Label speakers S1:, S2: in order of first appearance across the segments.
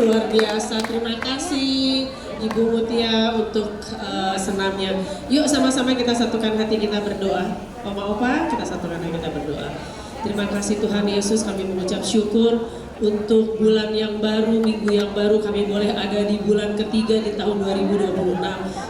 S1: luar biasa. Terima kasih Ibu Mutia untuk senamnya. Yuk sama-sama kita satukan hati kita berdoa. Oma-opa, kita satukan hati kita berdoa. Terima kasih Tuhan Yesus, kami mengucap syukur untuk bulan yang baru, minggu yang baru, kami boleh ada di bulan ketiga di tahun 2026.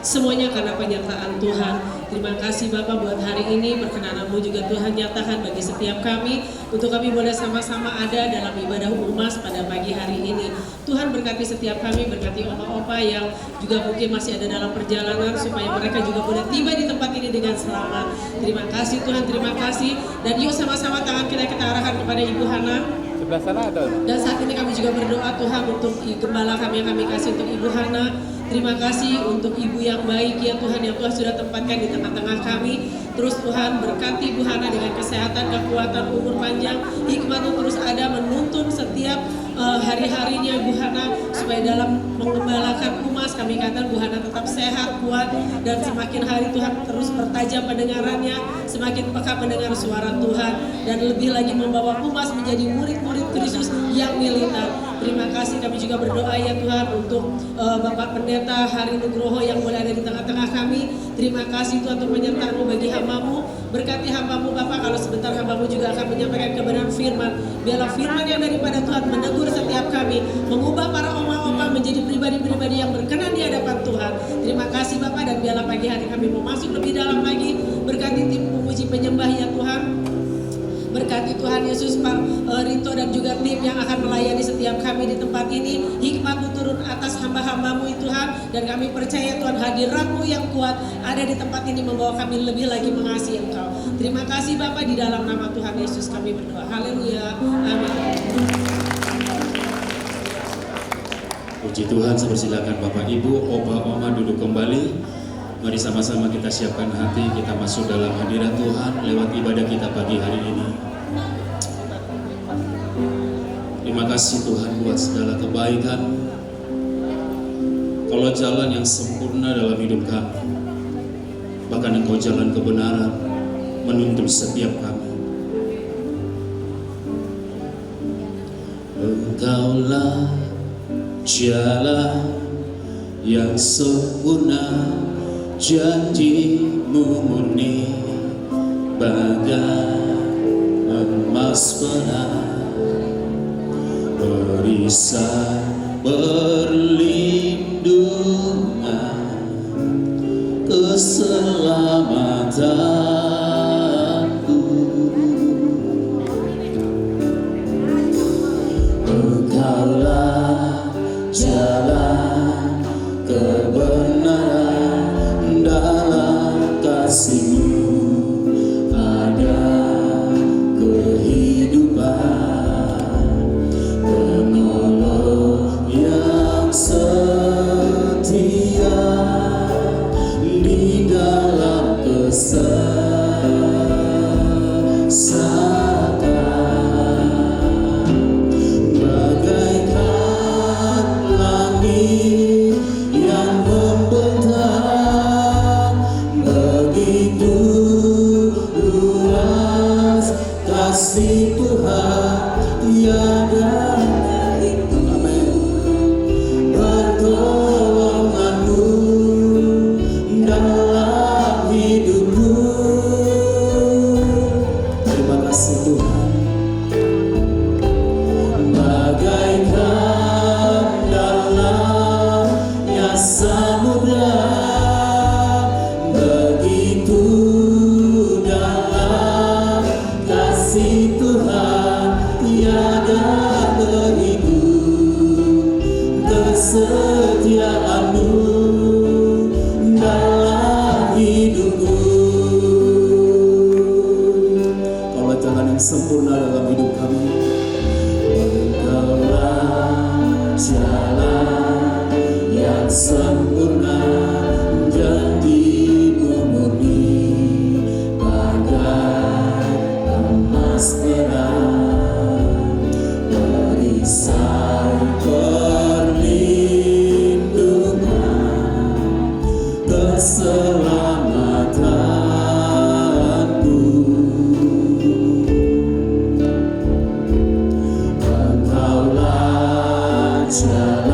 S1: Semuanya karena penyertaan Tuhan. Terima kasih Bapak buat hari ini, perkenanan-Mu juga Tuhan nyatakan bagi setiap kami, untuk kami boleh sama-sama ada dalam ibadah umas pada pagi hari ini. Tuhan berkati setiap kami, berkati oma-opa yang juga mungkin masih ada dalam perjalanan, supaya mereka juga boleh tiba di tempat ini dengan selamat. Terima kasih Tuhan, terima kasih. Dan yuk sama-sama tangan kita arahkan kepada Ibu Hana.
S2: Sebelah sana ada.
S1: Dan saat ini kami juga berdoa Tuhan untuk gembala kami yang kami kasih untuk Ibu Hana. Terima kasih untuk Ibu yang baik ya Tuhan, yang Tuhan sudah tempatkan di tengah-tengah kami. Terus Tuhan berkati Ibu Hana dengan kesehatan, kekuatan, umur panjang, hikmat terus ada menuntun setiap hari-harinya Bu Hana, supaya dalam mengembalakan umas kami katakan Bu Hana tetap sehat, kuat, dan semakin hari Tuhan terus bertajam pendengarannya, semakin peka mendengar suara Tuhan, dan lebih lagi membawa umas menjadi murid-murid Kristus yang militan. Terima kasih, kami juga berdoa ya Tuhan untuk Bapak Pendeta Hari Nugroho yang boleh ada di tengah-tengah kami. Terima kasih Tuhan untuk penyertaan-Mu bagi hamba-Mu. Berkati hamba-Mu Bapak, kalau sebentar hamba-Mu juga akan menyampaikan kebenaran firman. Biarlah firman yang daripada Tuhan menegur setiap kami, mengubah para oma-oma menjadi pribadi-pribadi yang berkenan di hadapan Tuhan. Terima kasih Bapak, dan biarlah pagi hari kami mau masuk lebih dalam lagi. Berkati tim pemuji penyembah ya Tuhan. Berkati Tuhan Yesus, Pak Rito dan juga tim yang akan melayani setiap kami di tempat ini. Hikmat-Mu turun atas hamba-hamba-Mu Tuhan, dan kami percaya Tuhan hadirat-Mu yang kuat ada di tempat ini membawa kami lebih lagi mengasihi Engkau. Terima kasih Bapak, di dalam nama Tuhan Yesus kami berdoa. Haleluya. Amin.
S3: Puji Tuhan, saya persilakan Bapak Ibu, Opa Oma duduk kembali. Mari sama-sama kita siapkan hati, kita masuk dalam hadirat Tuhan lewat ibadah kita pagi hari ini. Terima kasih Tuhan buat segala kebaikan. Kalau jalan yang sempurna dalam hidup kami, bahkan Engkau jalan kebenaran menuntun setiap kami. Engkaulah jalan yang sempurna, janji-Mu murni bagai emas perak, perisai perlindungan, keselamatanku. Engkaulah jalan kebenaran, dalam kasih-Mu ada kehidupan, penolong yang setia di dalam kesesatan, bagaikan langit yang membentang, begitu luas kasih Tuhan tiada terhitung. Amin. Pertolongan-Mu dalam hidupku. Terima kasih Tuhan. Bagaikan dalamnya samudra, begitu dalam kasih Tuhan tiada terhitung. Kesetiaan-Mu dalam hidupku. Kalau jalan yang sempurna dalam hidup kami, Engkaulah jalan yang sempurna, janji-Mu murni bagai emas perak, perisai perlindungan, keselamatanku. Engkaulah jalan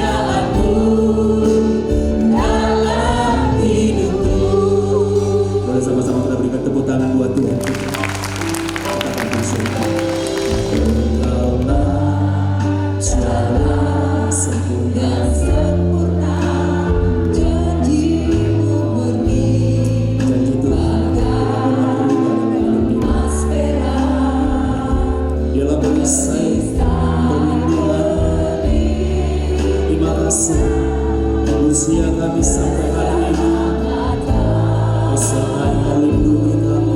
S3: kesetiaan-Mu dalam hidupku. Boleh sama-sama kita berikan tepuk tangan buat Tuhan kita. Katakan bersama. Engkaulah jalan sempurna, janji-Mu murni, janji Tuhan benar-benar berubah dalam hidup kita. Dialah perisai perlindungan. Terima kasih usia kami sampai hari ini, Kau sertai melindungi kami.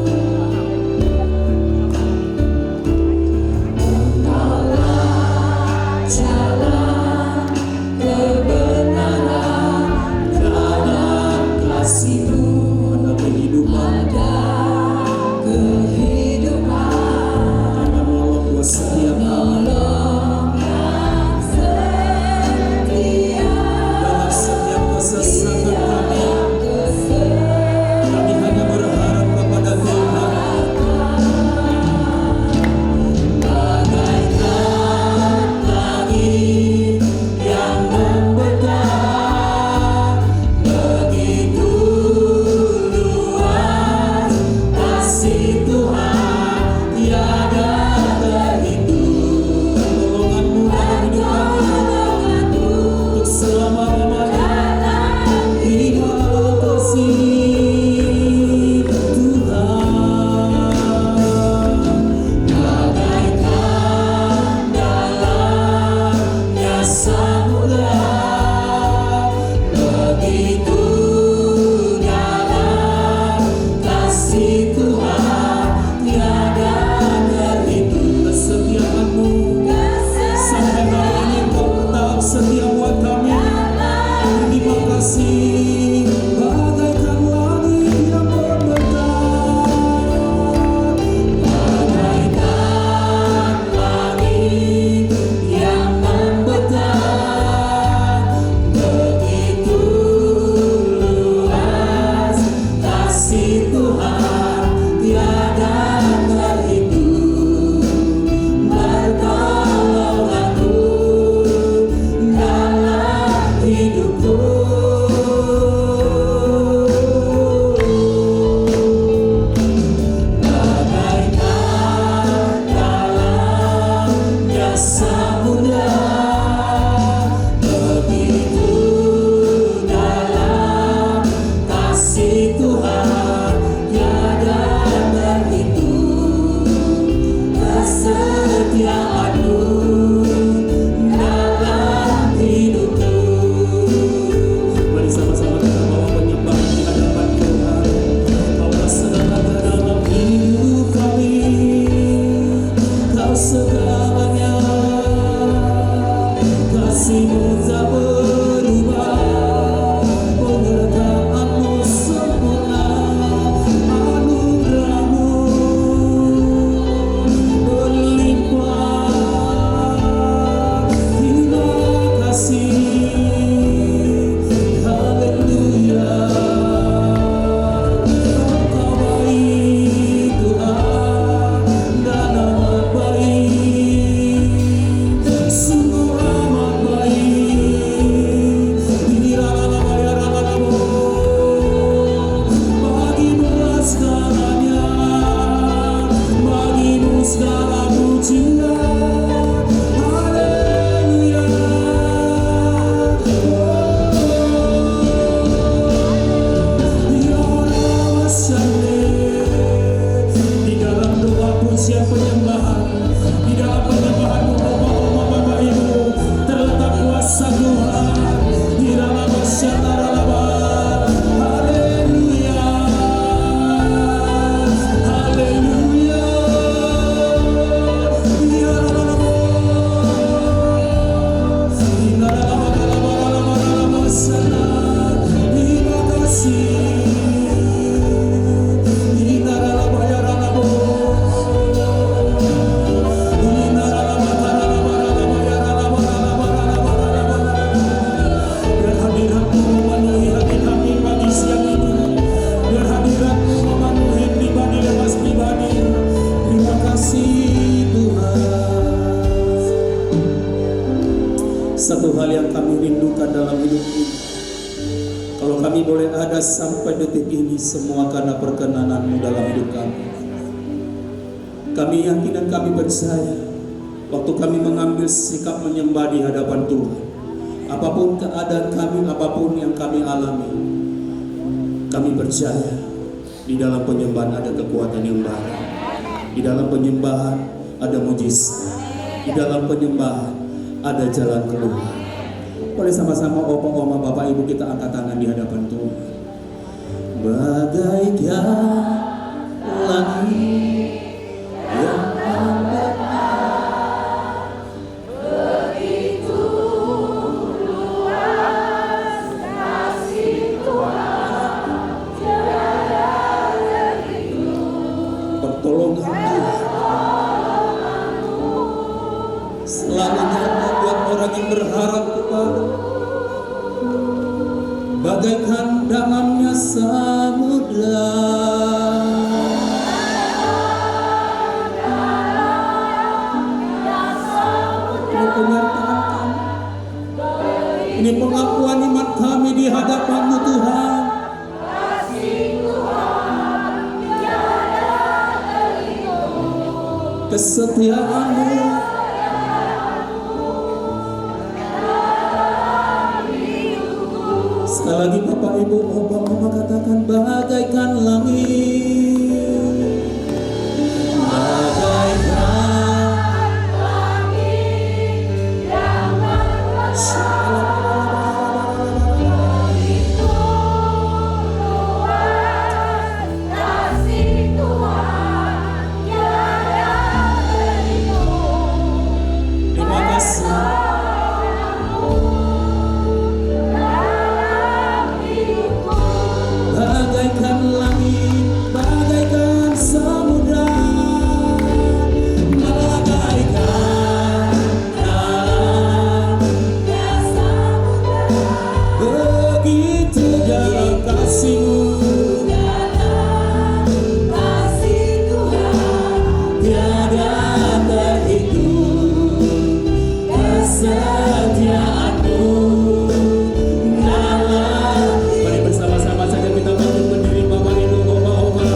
S3: Engkaulah jalan kebenaran dalam kasih-Mu, ada kehidupan, Tuhan menolong buat setiap kami dalam setiap kesesakan kami. Kami hanya berharap kepada Tuhan. Bagaikan langit yang membentang, begitu luas kasih Tuhan tiada terhitung. Pertolongan-Mu dalam hidup kami untuk selama-lamanya. Terima kasih Tuhan. Bagaikan dalamnya samudra, begitu dalam kasih Tuhan tiada terhitung. Kesetiaan-Mu sampai hari ini Kau tetap setia buat kami. Terima kasih. Bagaikan langit yang membentang, bagaikan langit yang membentang, begitu
S2: rindukan dalam hidup ini. Kalau kami boleh ada sampai detik ini, semua karena perkenanan-Mu dalam hidup kami. Kami yakin dan kami percaya, waktu kami mengambil sikap menyembah di hadapan Tuhan, apapun keadaan kami, apapun yang kami alami, kami percaya di dalam penyembahan ada kekuatan yang baru. Di dalam penyembahan ada mujizat. Di dalam penyembahan ada jalan keluar. Boleh sama-sama Opa, Oma, Bapak, Ibu kita angkat tangan di hadapan Tuhan. Bagaikan langit yang
S4: begitu luas kasih Tuhan, tiada terhitung.
S2: pertolongan Tuhan selalu nyata buat orang yang berharap kepada. Bagaikan damamnya samudra, ini penyertaan kami, ini pengakuan iman kami di hadapan-Mu Tuhan. Kesetiaan-Mu sekali lagi Bapak Ibu Opa Oma katakan bagaikan langit, bagaikan
S4: Langit yang begitu luas kasih Tuhan, tiada terhitung.
S2: terima kasih. Bagaikan langit, bagaikan samudra, bagaikan dalam begitu dalam kasih-Mu,
S4: Kasih Tuhan
S2: tiada terhitung. Kesetiaan-Mu dalam. Mari bersama-sama saja kita bangkit berdiri Bapak Ibu Opa Oma.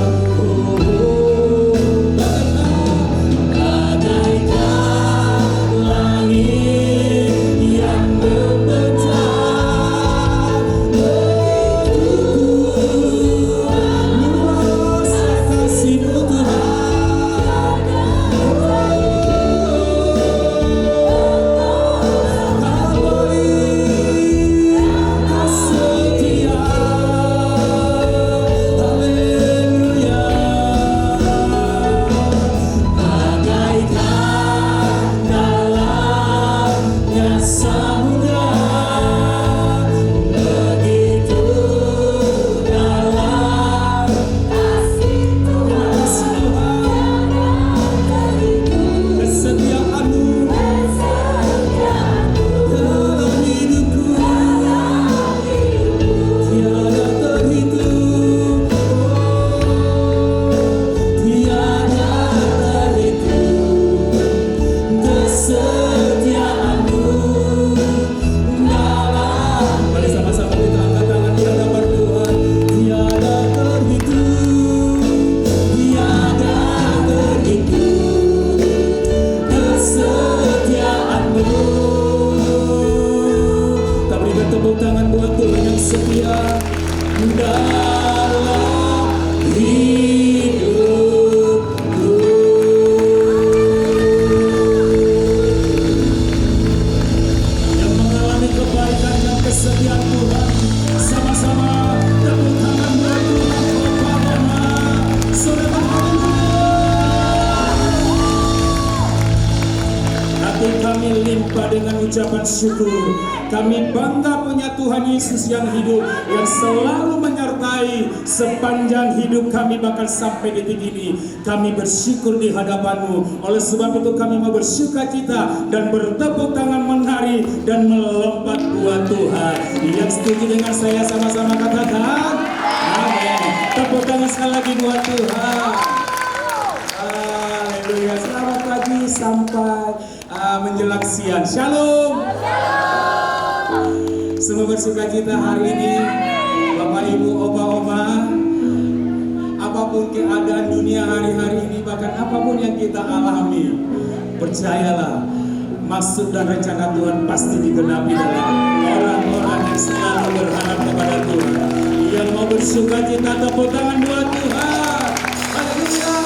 S2: Bagaikan langit yang membentang, begitu luas kasih-Mu Tuhan. Tepuk tangan buat Tuhan yang setia dalam hidupku. Yang mengalami kebaikan dan kesetiaan Tuhan, sama-sama tepuk tangan buat Tuhan. Opa Oma, saudara, hati kami limpah dengan ucapan syukur. Kami bangga punya Tuhan Yesus yang hidup, yang selalu menyertai sepanjang hidup kami bahkan sampai detik ini. Kami bersyukur di hadapan-Mu. Oleh sebab itu kami mau bersukacita dan bertepuk tangan menari dan melompat buat Tuhan. Yang setuju dengan saya sama-sama katakan amin. Tepuk tangan sekali lagi buat Tuhan. Haleluya. Selamat pagi sampai menjelang siang. Shalom. Semua bersukacita hari ini, Bapak Ibu, Opa Oma. Apapun keadaan dunia hari-hari ini, bahkan apapun yang kita alami, percayalah, maksud dan rencana Tuhan pasti digenapi dalam orang-orang yang selalu berharap kepada Tuhan. Yang mau bersukacita, tepuk tangan buat Tuhan. Haleluya.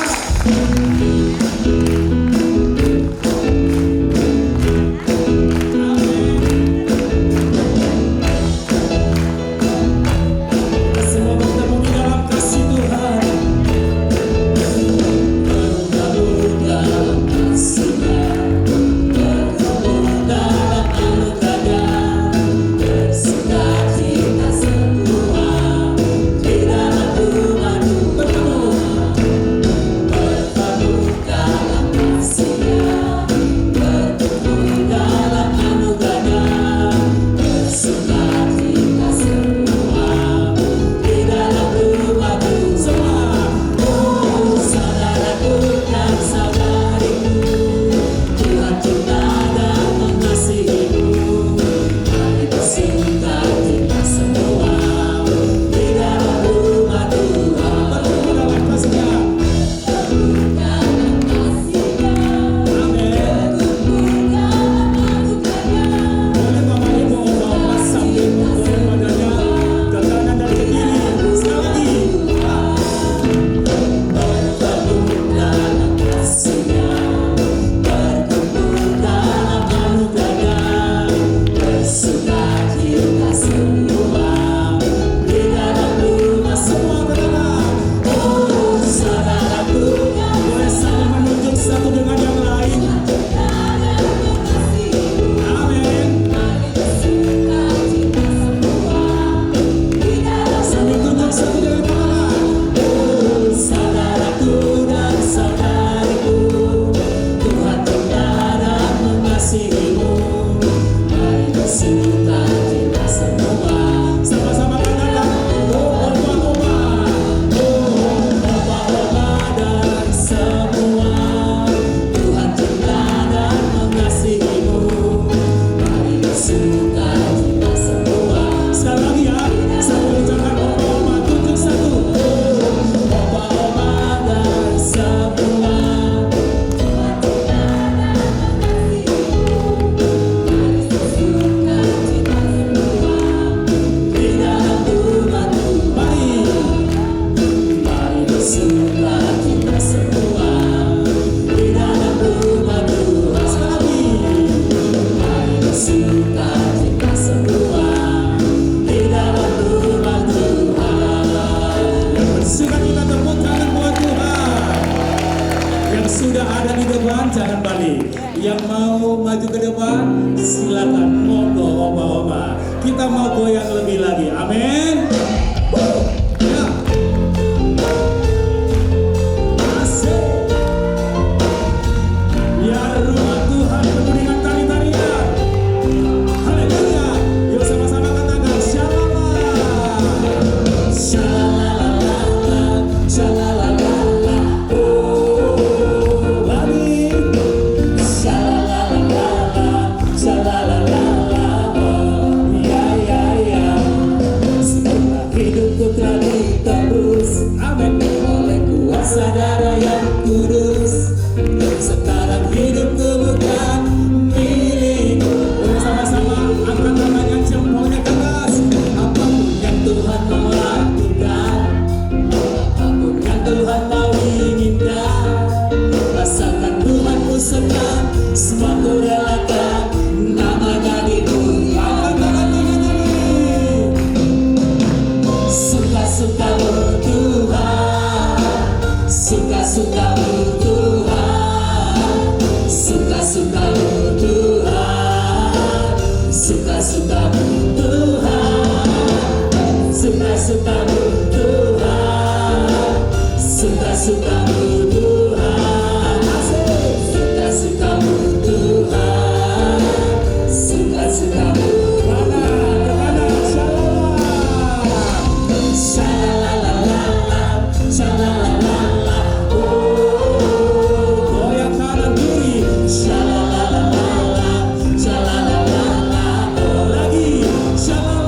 S2: Sudah ada di depan, jangan balik. Yang mau maju ke depan, silakan, monggo Oma-oma. Kita mau goyang lebih lagi, amin. Ya. Asik. Ya rumah Tuhan penuh dengan tari-tarian. Haleluya. Yuk sama-sama katakan shalala. Shalala, shalala. Darah yang kudus, sekarang hidupku bukan milikku. Sama-sama angkat tangannya, jempolnya ke atas. Apapun yang Tuhan mau lakukan, apapun yang Tuhan mau inginkan, rasakan Tuhanku senang, semua ku relakan, namanya dimuliakan. Suka-sukamu Tuhan, suka-sukamu Tuhan, suka-sukamu Tuhan, suka-sukamu Tuhan, suka-sukamu Tuhan, suka-sukamu Tuhan, suka-sukamu Tuhan, suka-sukamu Shalala,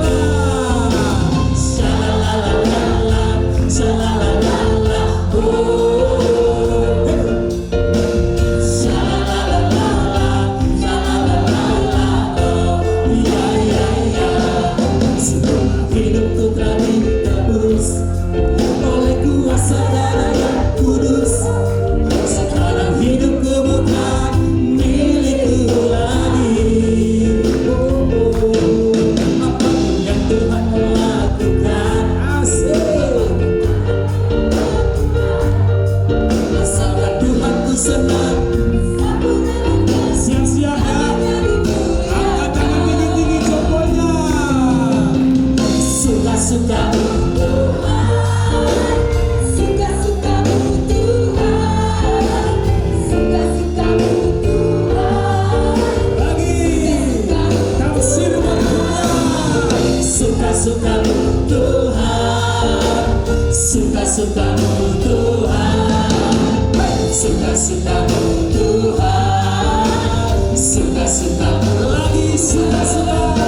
S2: suka-suka-Mu Tuhan, suka-suka-Mu Tuhan, suka-suka-Mu Tuhan, suka-suka-Mu lagi, suka-suka,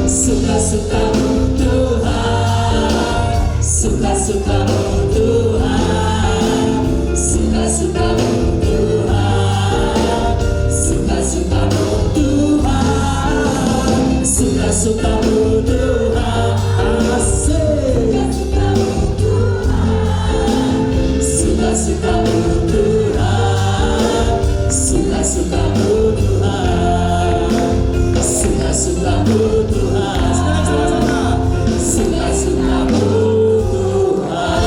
S2: suka-suka-Mu Tuhan, suka-suka-Mu Tuhan, suka-suka-Mu Tuhan, suka-suka-Mu Tuhan, suka-suka-Mu Tuhan, asik, suka-suka-Mu Tuhan, suka-suka-Mu Tuhan, suka-suka-Mu Tuhan, suka-suka-Mu Tuhan.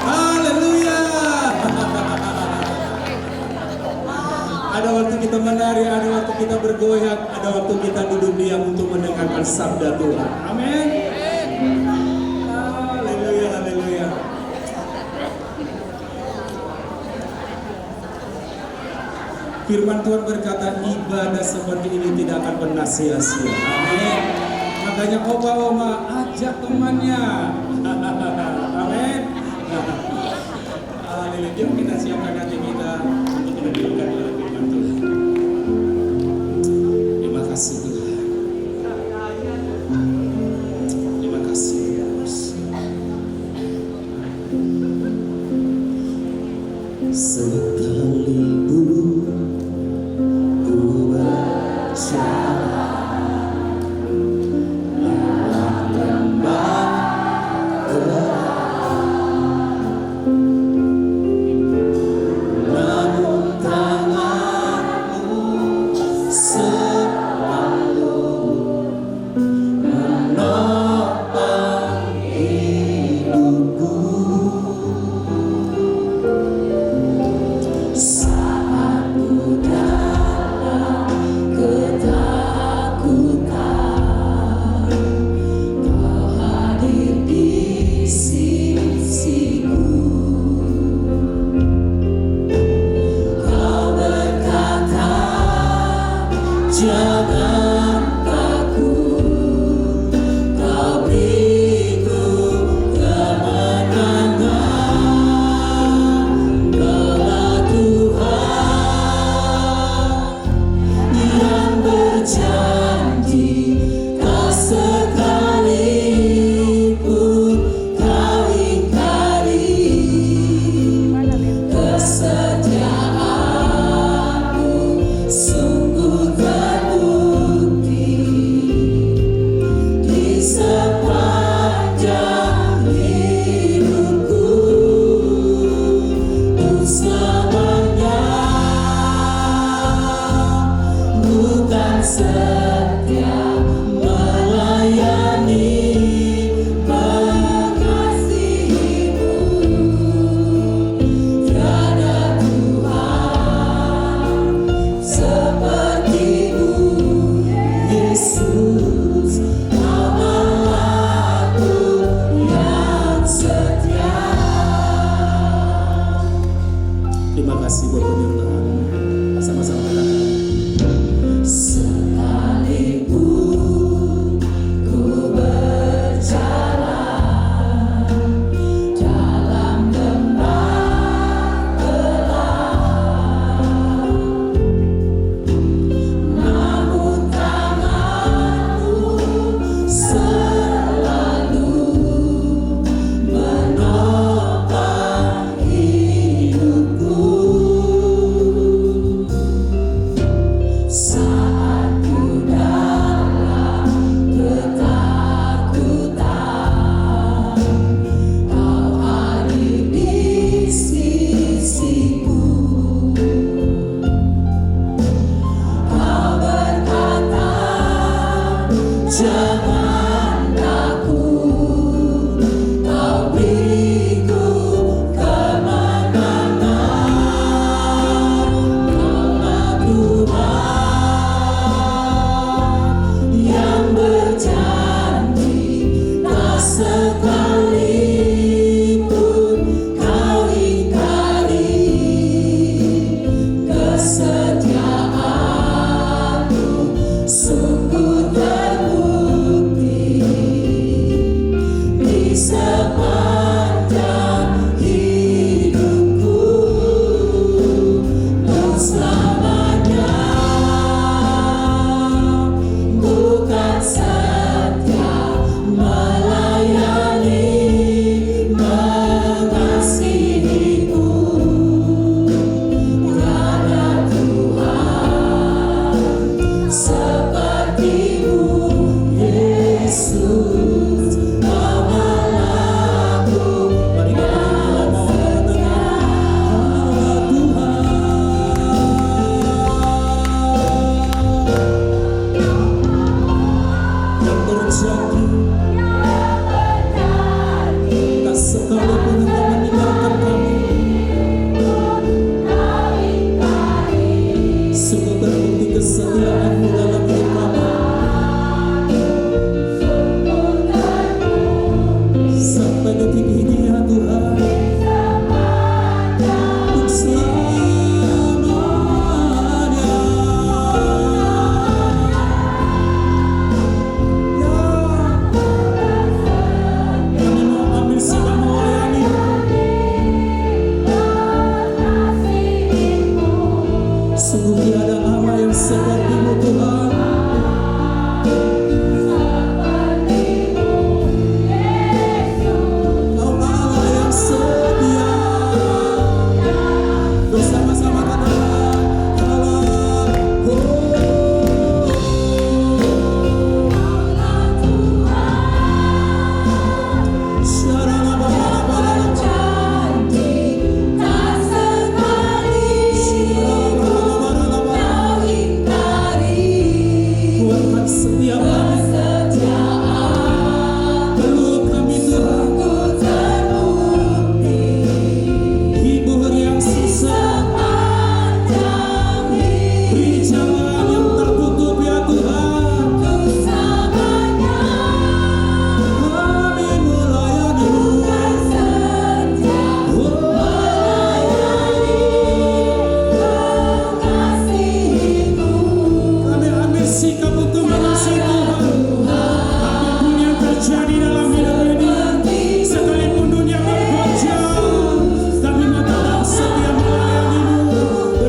S2: Haleluya. Ada waktu kita menari, ada waktu kita bergoyang, ada waktu kita duduk diam untuk mendengarkan sabda Tuhan. Amin. Haleluya, haleluya. Firman Tuhan berkata, ibadah seperti ini tidak akan pernah sia-sia. Amin. Makanya oma-oma ajak temannya. Amin. Haleluya. Yuk kita siapkan hati kita untuk mendengarkan oleh firman Tuhan. Terima kasih Tuhan. Terima kasih Yesus. Sekalipun ku berjalan lewat lembah gelap, namun tanganmu selalu menopang hidupku. Saat ku dalam ketakutan, Kau hadir di sisiku. Kau berkata, jangan takut, Kau beriku kemenangan. Kaulah Tuhan yang berjanji, tak sekalipun Kau ingkari kesetiaan-Mu, sungguh terbukti di sepanjang hidupku. Untuk selamanya bukan setia melayani, mengasihi-Mu. Tiada Tuhan seperti-Mu, Yesus, Allahku yang setia. Terima kasih buat penyertaan. Sama-sama katakan. Sekalipun ku berjalan dalam lembah gelap, namun tangan-Mu selalu menopang hidupku.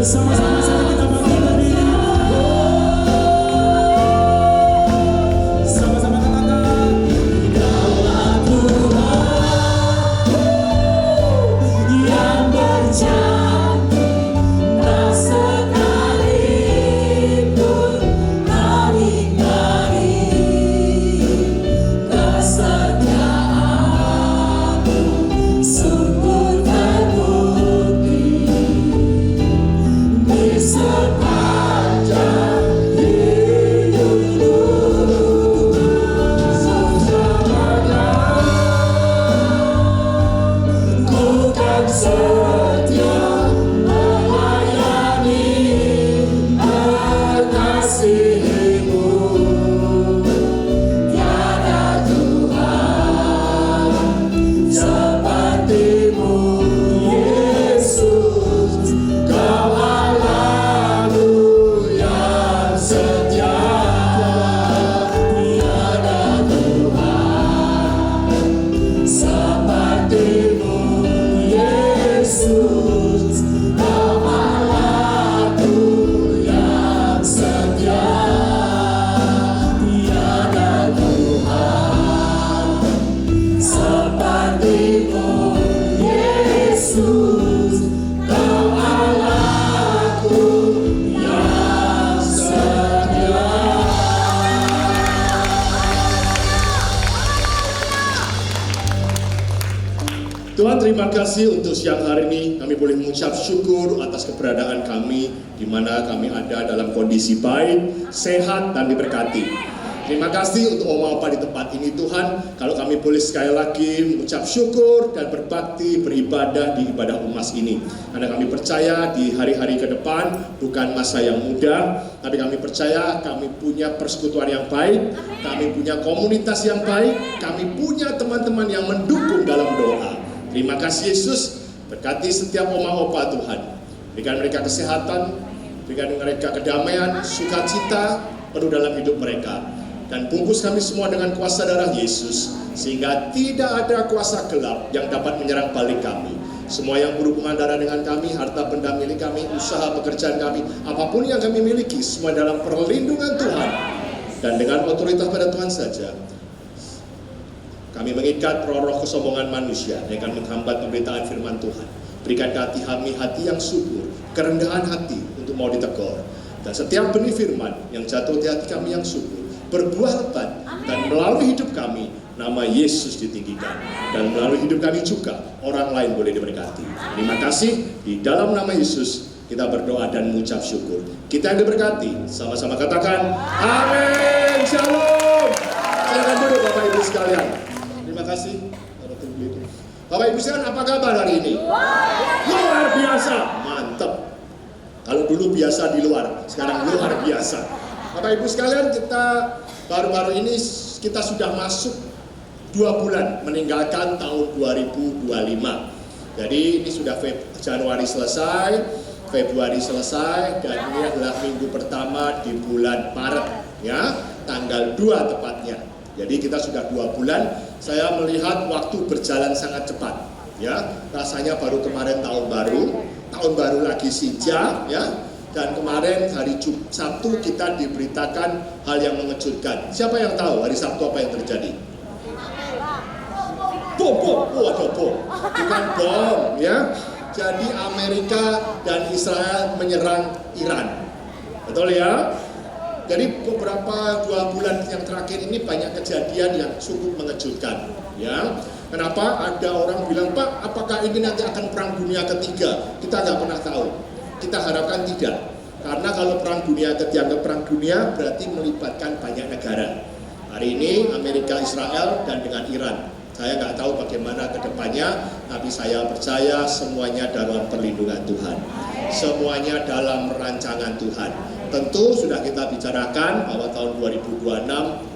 S2: Bersama-sama saja kita bangkitkan diri. Sama-sama katakan, Kaulah Tuhan yang berjanji, tak sekalipun hari-hari kesetiaan-Mu sungguh terbukti di sepanjang hidupku. Selamanya ku kan setia melayani, mengasihi-Mu. Tiada Tuhan seperti-Mu, Yesus. Kau Allah-Mu yang setia. Tiada Tuhan seperti-Mu, Yesus. Kau Allah-Ku yang setia. Tiada Tuhan seperti-Mu, Yesus. Kau Allah-Ku yang setia.
S5: Tuhan, terima kasih untuk siang hari ini kami boleh mengucap syukur atas keberadaan kami di mana kami ada dalam kondisi baik, sehat, dan diberkati. Terima kasih untuk Oma Opa di tempat ini Tuhan. Kalau kami boleh sekali lagi mengucap syukur dan berbakti beribadah di ibadah umas ini. Karena kami percaya di hari-hari ke depan bukan masa yang mudah, tapi kami percaya kami punya persekutuan yang baik, kami punya komunitas yang baik, kami punya teman-teman yang mendukung dalam doa. Terima kasih Yesus, berkati setiap Oma Opa Tuhan. Berikan mereka kesehatan, berikan mereka kedamaian, sukacita penuh dalam hidup mereka. Dan bungkus kami semua dengan kuasa darah Yesus, sehingga tidak ada kuasa gelap yang dapat menyerang balik kami. Semua yang berhubungan darah dengan kami, harta benda milik kami, usaha pekerjaan kami, apapun yang kami miliki, semua dalam perlindungan Tuhan. Dan dengan otoritas pada Tuhan saja, kami mengikat roh-roh kesombongan manusia yang akan menghambat pemberitaan firman Tuhan. Berikan hati kami hati yang subur, kerendahan hati untuk mau ditegur. Dan setiap benih firman yang jatuh di hati kami yang subur, berbuah lebat, dan melalui hidup kami nama Yesus ditinggikan, dan melalui hidup kami juga orang lain boleh diberkati. Terima kasih, di dalam nama Yesus kita berdoa dan mengucap syukur. Kita yang diberkati, sama-sama katakan amin. Shalom. Silakan duduk Bapak Ibu sekalian. Terima kasih. Bapak Ibu sekalian, apa kabar hari ini? Luar biasa, mantap. Kalau dulu biasa di luar, sekarang luar biasa. Bapak Ibu sekalian, kita baru-baru ini kita sudah masuk 2 bulan meninggalkan tahun 2025. Jadi ini sudah Januari selesai, Februari selesai, dan ini adalah minggu pertama di bulan Maret, ya, tanggal 2 tepatnya. Jadi kita sudah 2 bulan. Saya melihat waktu berjalan sangat cepat, ya. Rasanya baru kemarin tahun baru lagi Sijah, ya. Dan kemarin hari Sabtu kita diberitakan hal yang mengejutkan. Siapa yang tahu hari Sabtu apa yang terjadi? Bom, ada bom. Bukan bom, ya. Jadi Amerika dan Israel menyerang Iran. Betul ya? Jadi beberapa 2 bulan yang terakhir ini banyak kejadian yang cukup mengejutkan, ya. Kenapa? Ada orang bilang, Pak, apakah ini nanti akan perang dunia ketiga? Kita nggak pernah tahu. Kita harapkan tidak, karena kalau perang dunia dianggap perang dunia berarti melibatkan banyak negara. Hari ini Amerika, Israel, dan dengan Iran. Saya nggak tahu bagaimana ke depannya, tapi saya percaya semuanya dalam perlindungan Tuhan. Semuanya dalam rancangan Tuhan. Tentu sudah kita bicarakan bahwa tahun 2026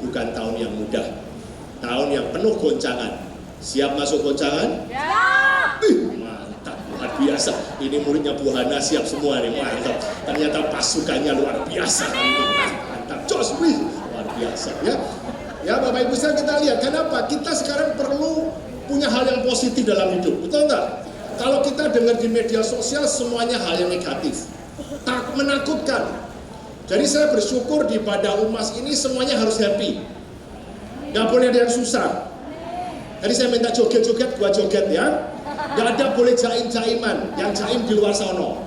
S5: bukan tahun yang mudah. Tahun yang penuh goncangan. Siap masuk goncangan? Ya! Mantap, luar biasa. Ini muridnya Bu Hana siap semua nih, mantap. Ternyata pasukannya luar biasa. Mantap, jos, luar biasa ya. Ya Bapak Ibu sekalian, kita lihat kenapa kita sekarang perlu punya hal yang positif dalam hidup, betul nggak? Kalau kita dengar di media sosial semuanya hal yang negatif, menakutkan. Jadi saya bersyukur di pada UMAS ini semuanya harus happy. Nggak boleh ada yang susah. Jadi saya minta joget-joget, gua joget ya. Nggak ada boleh jaim-jaiman, yang jaim di luar sono.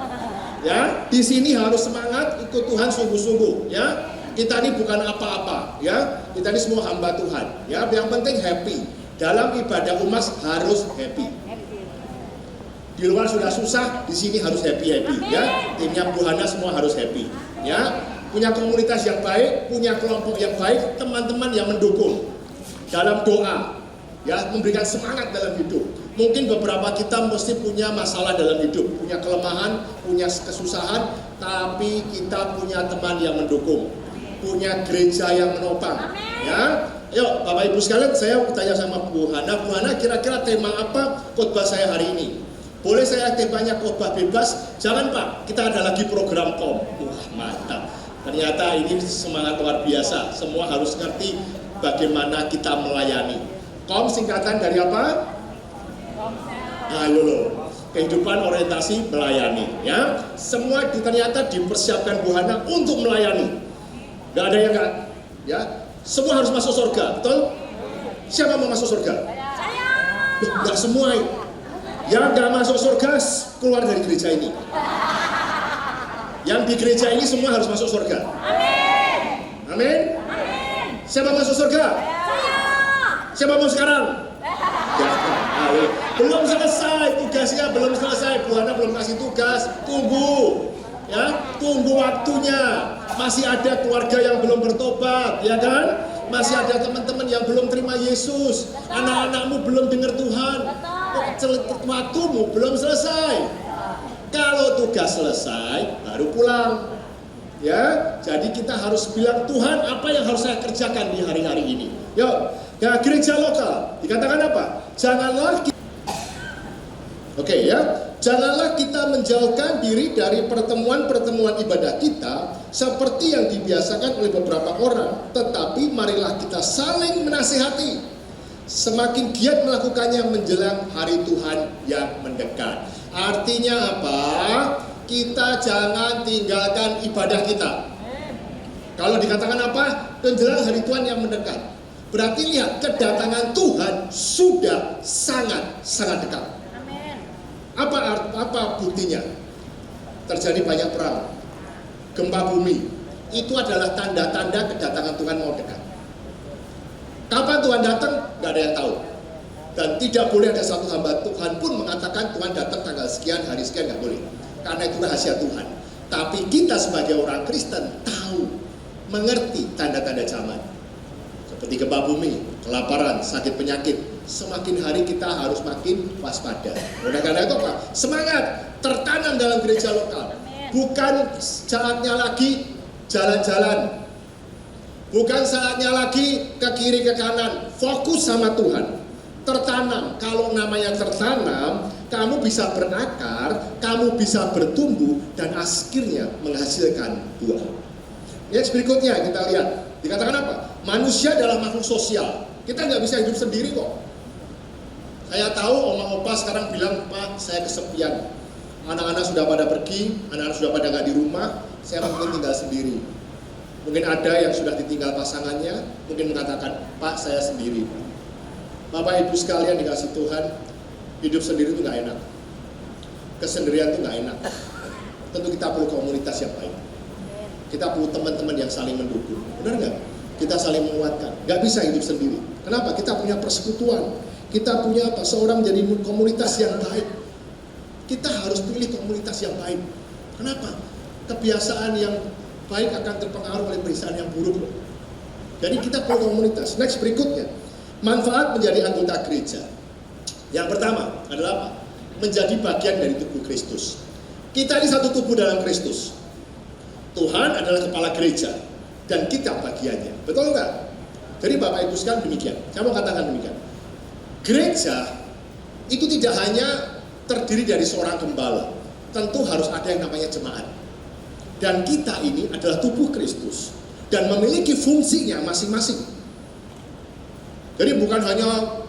S5: Ya, di sini harus semangat, ikut Tuhan sungguh-sungguh. Ya, kita ini bukan apa-apa. Ya, kita ini semua hamba Tuhan. Ya, yang penting happy. Dalam ibadah UMAS harus happy. Di luar sudah susah, di sini harus happy-happy. Ya, timnya Buhana semua harus happy. Ya, punya komunitas yang baik, punya kelompok yang baik, teman-teman yang mendukung dalam doa, ya, memberikan semangat dalam hidup. Mungkin beberapa kita mesti punya masalah dalam hidup, punya kelemahan, punya kesusahan, tapi kita punya teman yang mendukung, punya gereja yang menopang. Ya, yuk Bapak Ibu sekalian, saya tanya sama Bu Hana, kira-kira tema apa khotbah saya hari ini? Boleh saya temanya khotbah bebas? Jangan Pak, kita ada lagi program KOM. Wah mantap. Ternyata ini semangat luar biasa. Semua harus ngerti bagaimana kita melayani. KOM singkatan dari apa? Halo, kehidupan orientasi melayani. Ya, semua ternyata dipersiapkan Bu Hana untuk melayani. Gak ada yang gak, ya. Semua harus masuk surga, betul? Siapa mau masuk surga? Saya. Gak semua. Yang gak masuk surga keluar dari gereja ini. Yang di gereja ini semua harus masuk surga. Amin. Amin. Siapa masuk surga? Saya. Siapa mau sekarang? Ya, belum selesai tugasnya, belum selesai. Bu Hana belum kasih tugas. Tunggu, ya, tunggu waktunya. Masih ada keluarga yang belum bertobat, ya kan? Masih ada teman-teman yang belum terima Yesus. Anak-anakmu belum dengar Tuhan. Waktumu belum selesai. Kalau tugas selesai, baru pulang. Ya, jadi kita harus bilang Tuhan apa yang harus saya kerjakan di hari-hari ini. Yuk, ya gereja lokal dikatakan apa? Janganlah janganlah kita menjauhkan diri dari pertemuan-pertemuan ibadah kita seperti yang dibiasakan oleh beberapa orang, tetapi marilah kita saling menasihati. Semakin giat melakukannya menjelang hari Tuhan yang mendekat. Artinya apa? Kita jangan tinggalkan ibadah kita. Kalau dikatakan apa? Menjelang hari Tuhan yang mendekat. Berarti lihat, kedatangan Tuhan sudah sangat dekat. Apa buktinya? Terjadi banyak perang, gempa bumi. Itu adalah tanda-tanda kedatangan Tuhan mau dekat. Kapan Tuhan datang? Gak ada yang tahu. Dan tidak boleh ada satu hamba Tuhan pun mengatakan Tuhan datang tanggal sekian, hari sekian, gak boleh. Karena itu rahasia Tuhan. Tapi kita sebagai orang Kristen tahu, mengerti tanda-tanda zaman. Seperti gempa bumi, kelaparan, sakit penyakit. Semakin hari kita harus makin waspada. Oleh karena itu apa? Semangat tertanam dalam gereja lokal. Bukan saatnya lagi jalan-jalan. Bukan saatnya lagi ke kiri ke kanan, fokus sama Tuhan. Tertanam, kalau namanya tertanam, kamu bisa berakar, kamu bisa bertumbuh, dan akhirnya menghasilkan buah. Next berikutnya kita lihat, dikatakan apa? Manusia adalah makhluk sosial. Kita nggak bisa hidup sendiri kok. Saya tahu oma opa sekarang bilang, Pak, saya kesepian. Anak-anak sudah pada pergi, anak-anak sudah pada nggak di rumah, saya mungkin tinggal sendiri. Mungkin ada yang sudah ditinggal pasangannya, mungkin mengatakan, Pak saya sendiri. Bapak Ibu sekalian dikasih Tuhan, hidup sendiri itu gak enak. Kesendirian itu gak enak. Tentu kita perlu komunitas yang baik. Kita perlu teman-teman yang saling mendukung. Benar gak? Kita saling menguatkan. Gak bisa hidup sendiri. Kenapa? Kita punya persekutuan. Kita punya seorang menjadi komunitas yang baik. Kita harus pilih komunitas yang baik. Kenapa? Kebiasaan yang baik akan terpengaruh oleh kebiasaan yang buruk. Jadi kita perlu komunitas. Next berikutnya, manfaat menjadi anggota gereja. Yang pertama adalah apa? Menjadi bagian dari tubuh Kristus. Kita ini satu tubuh dalam Kristus. Tuhan adalah kepala gereja dan kita bagiannya. Betul enggak? Jadi Bapak Ibu sekalian demikian. Saya mau katakan demikian. Gereja itu tidak hanya terdiri dari seorang gembala. Tentu harus ada yang namanya jemaat. Dan kita ini adalah tubuh Kristus dan memiliki fungsinya masing-masing. Jadi bukan hanya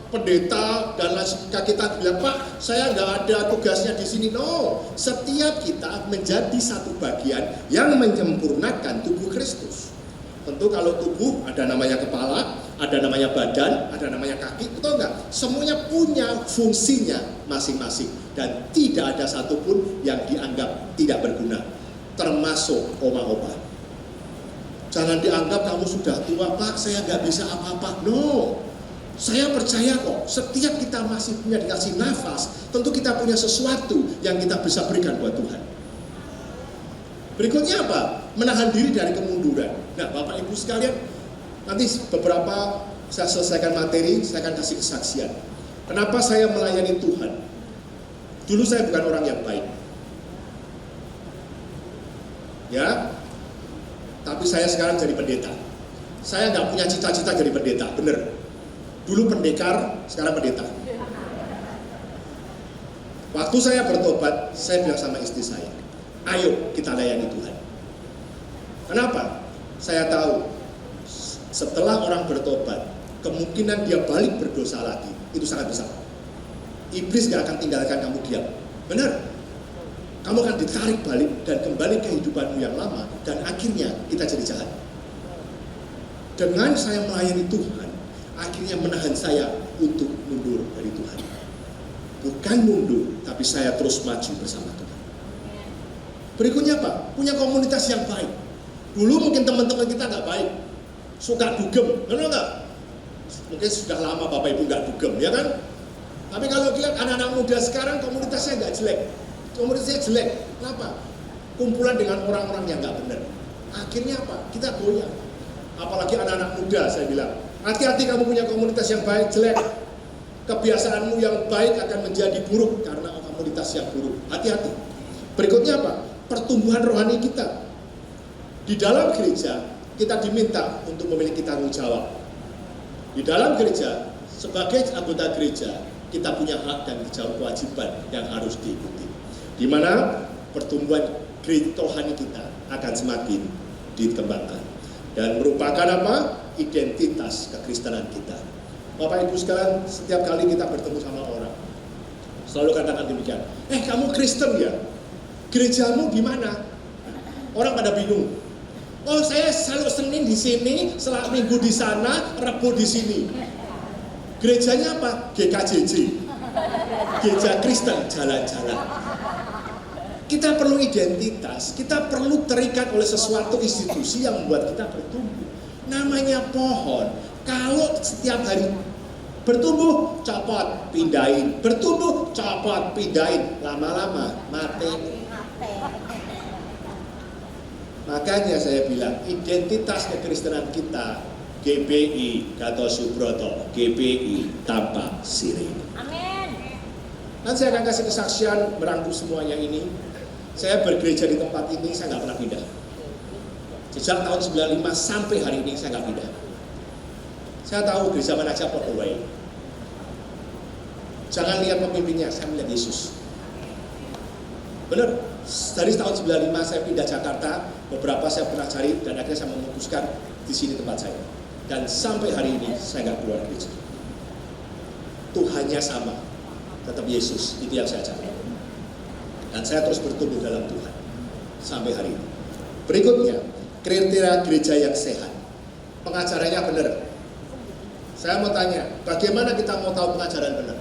S5: pendeta dan lain sebagainya kita bilang, Pak, saya nggak ada tugasnya di sini. No, setiap kita menjadi satu bagian yang menyempurnakan tubuh Kristus. Tentu kalau tubuh ada namanya kepala, ada namanya badan, ada namanya kaki, betul nggak? Semuanya punya fungsinya masing-masing dan tidak ada satupun yang dianggap tidak berguna, termasuk oma-opa. Jangan dianggap kamu sudah tua, Pak, saya nggak bisa apa-apa. No, saya percaya kok, setiap kita masih punya dikasih nafas, tentu kita punya sesuatu yang kita bisa berikan buat Tuhan. Berikutnya apa? Menahan diri dari kemunduran. Nah, Bapak Ibu sekalian, nanti beberapa saya selesaikan materi, saya akan kasih kesaksian. Kenapa saya melayani Tuhan? Dulu saya bukan orang yang baik. Ya, tapi saya sekarang jadi pendeta. Saya nggak punya cita-cita jadi pendeta, bener. Dulu pendekar, sekarang pendeta. Waktu saya bertobat, saya bilang sama istri saya, ayo kita layani Tuhan. Kenapa? Saya tahu setelah orang bertobat, kemungkinan dia balik berdosa lagi itu sangat besar. Iblis gak akan tinggalkan kamu diam. Benar? Kamu akan ditarik balik dan kembali ke kehidupanmu yang lama dan akhirnya kita jadi jahat. Dengan saya melayani Tuhan, akhirnya menahan saya untuk mundur dari Tuhan. Bukan mundur, tapi saya terus maju bersama Tuhan. Berikutnya apa? Punya komunitas yang baik. Dulu mungkin teman-teman kita nggak baik, suka dugem, benar nggak? Mungkin sudah lama Bapak Ibu nggak dugem, ya kan? Tapi kalau lihat anak-anak muda sekarang komunitasnya nggak jelek, komunitasnya jelek. Kenapa? Kumpulan dengan orang-orang yang nggak benar. Akhirnya apa? Kita goyang. Apalagi anak-anak muda, saya bilang, hati-hati kamu punya komunitas yang baik, jelek. Kebiasaanmu yang baik akan menjadi buruk karena komunitas yang buruk. Hati-hati. Berikutnya apa? Pertumbuhan rohani kita. Di dalam gereja, kita diminta untuk memiliki tanggung jawab. Di dalam gereja, sebagai anggota gereja, kita punya hak dan kewajiban yang harus diikuti. Di mana pertumbuhan rohani kita akan semakin dikembangkan. Dan merupakan apa? Identitas kekristenan kita. Bapak Ibu sekalian, setiap kali kita bertemu sama orang, selalu katakan demikian, kamu Kristen ya? Gerejamu di mana? Orang pada bingung. Oh, saya selalu Senin di sini, Selasa Minggu di sana, Rabu di sini. Gerejanya apa? GKJJ. Gereja Kristen jalan-jalan. Kita perlu identitas, kita perlu terikat oleh sesuatu institusi yang membuat kita bertumbuh. Namanya pohon. Kalau setiap hari bertumbuh, copot, pindahin. Bertumbuh, copot, pindahin. Lama-lama mati. Makanya saya bilang, identitas kekristenan kita, GPI, Gatot Subroto, GPI tanpa sirine.
S4: Amin.
S5: Nanti saya akan kasih kesaksian merangkum semuanya ini. Saya bergereja di tempat ini, saya nggak pernah pindah. Sejak tahun 95 sampai hari ini saya nggak pindah. Saya tahu gereja mana aja Podowai. Jangan lihat pemimpinnya, saya melihat Yesus. Benar, dari tahun 95 saya pindah Jakarta, beberapa saya pernah cari dan akhirnya saya memutuskan di sini tempat saya. Dan sampai hari ini saya nggak keluar gereja. Tuhannya sama, tetap Yesus, itu yang saya cari. Dan saya terus bertumbuh dalam Tuhan sampai hari ini. Berikutnya, kriteria gereja yang sehat. Pengajarannya benar. Saya mau tanya, bagaimana kita mau tahu pengajaran benar?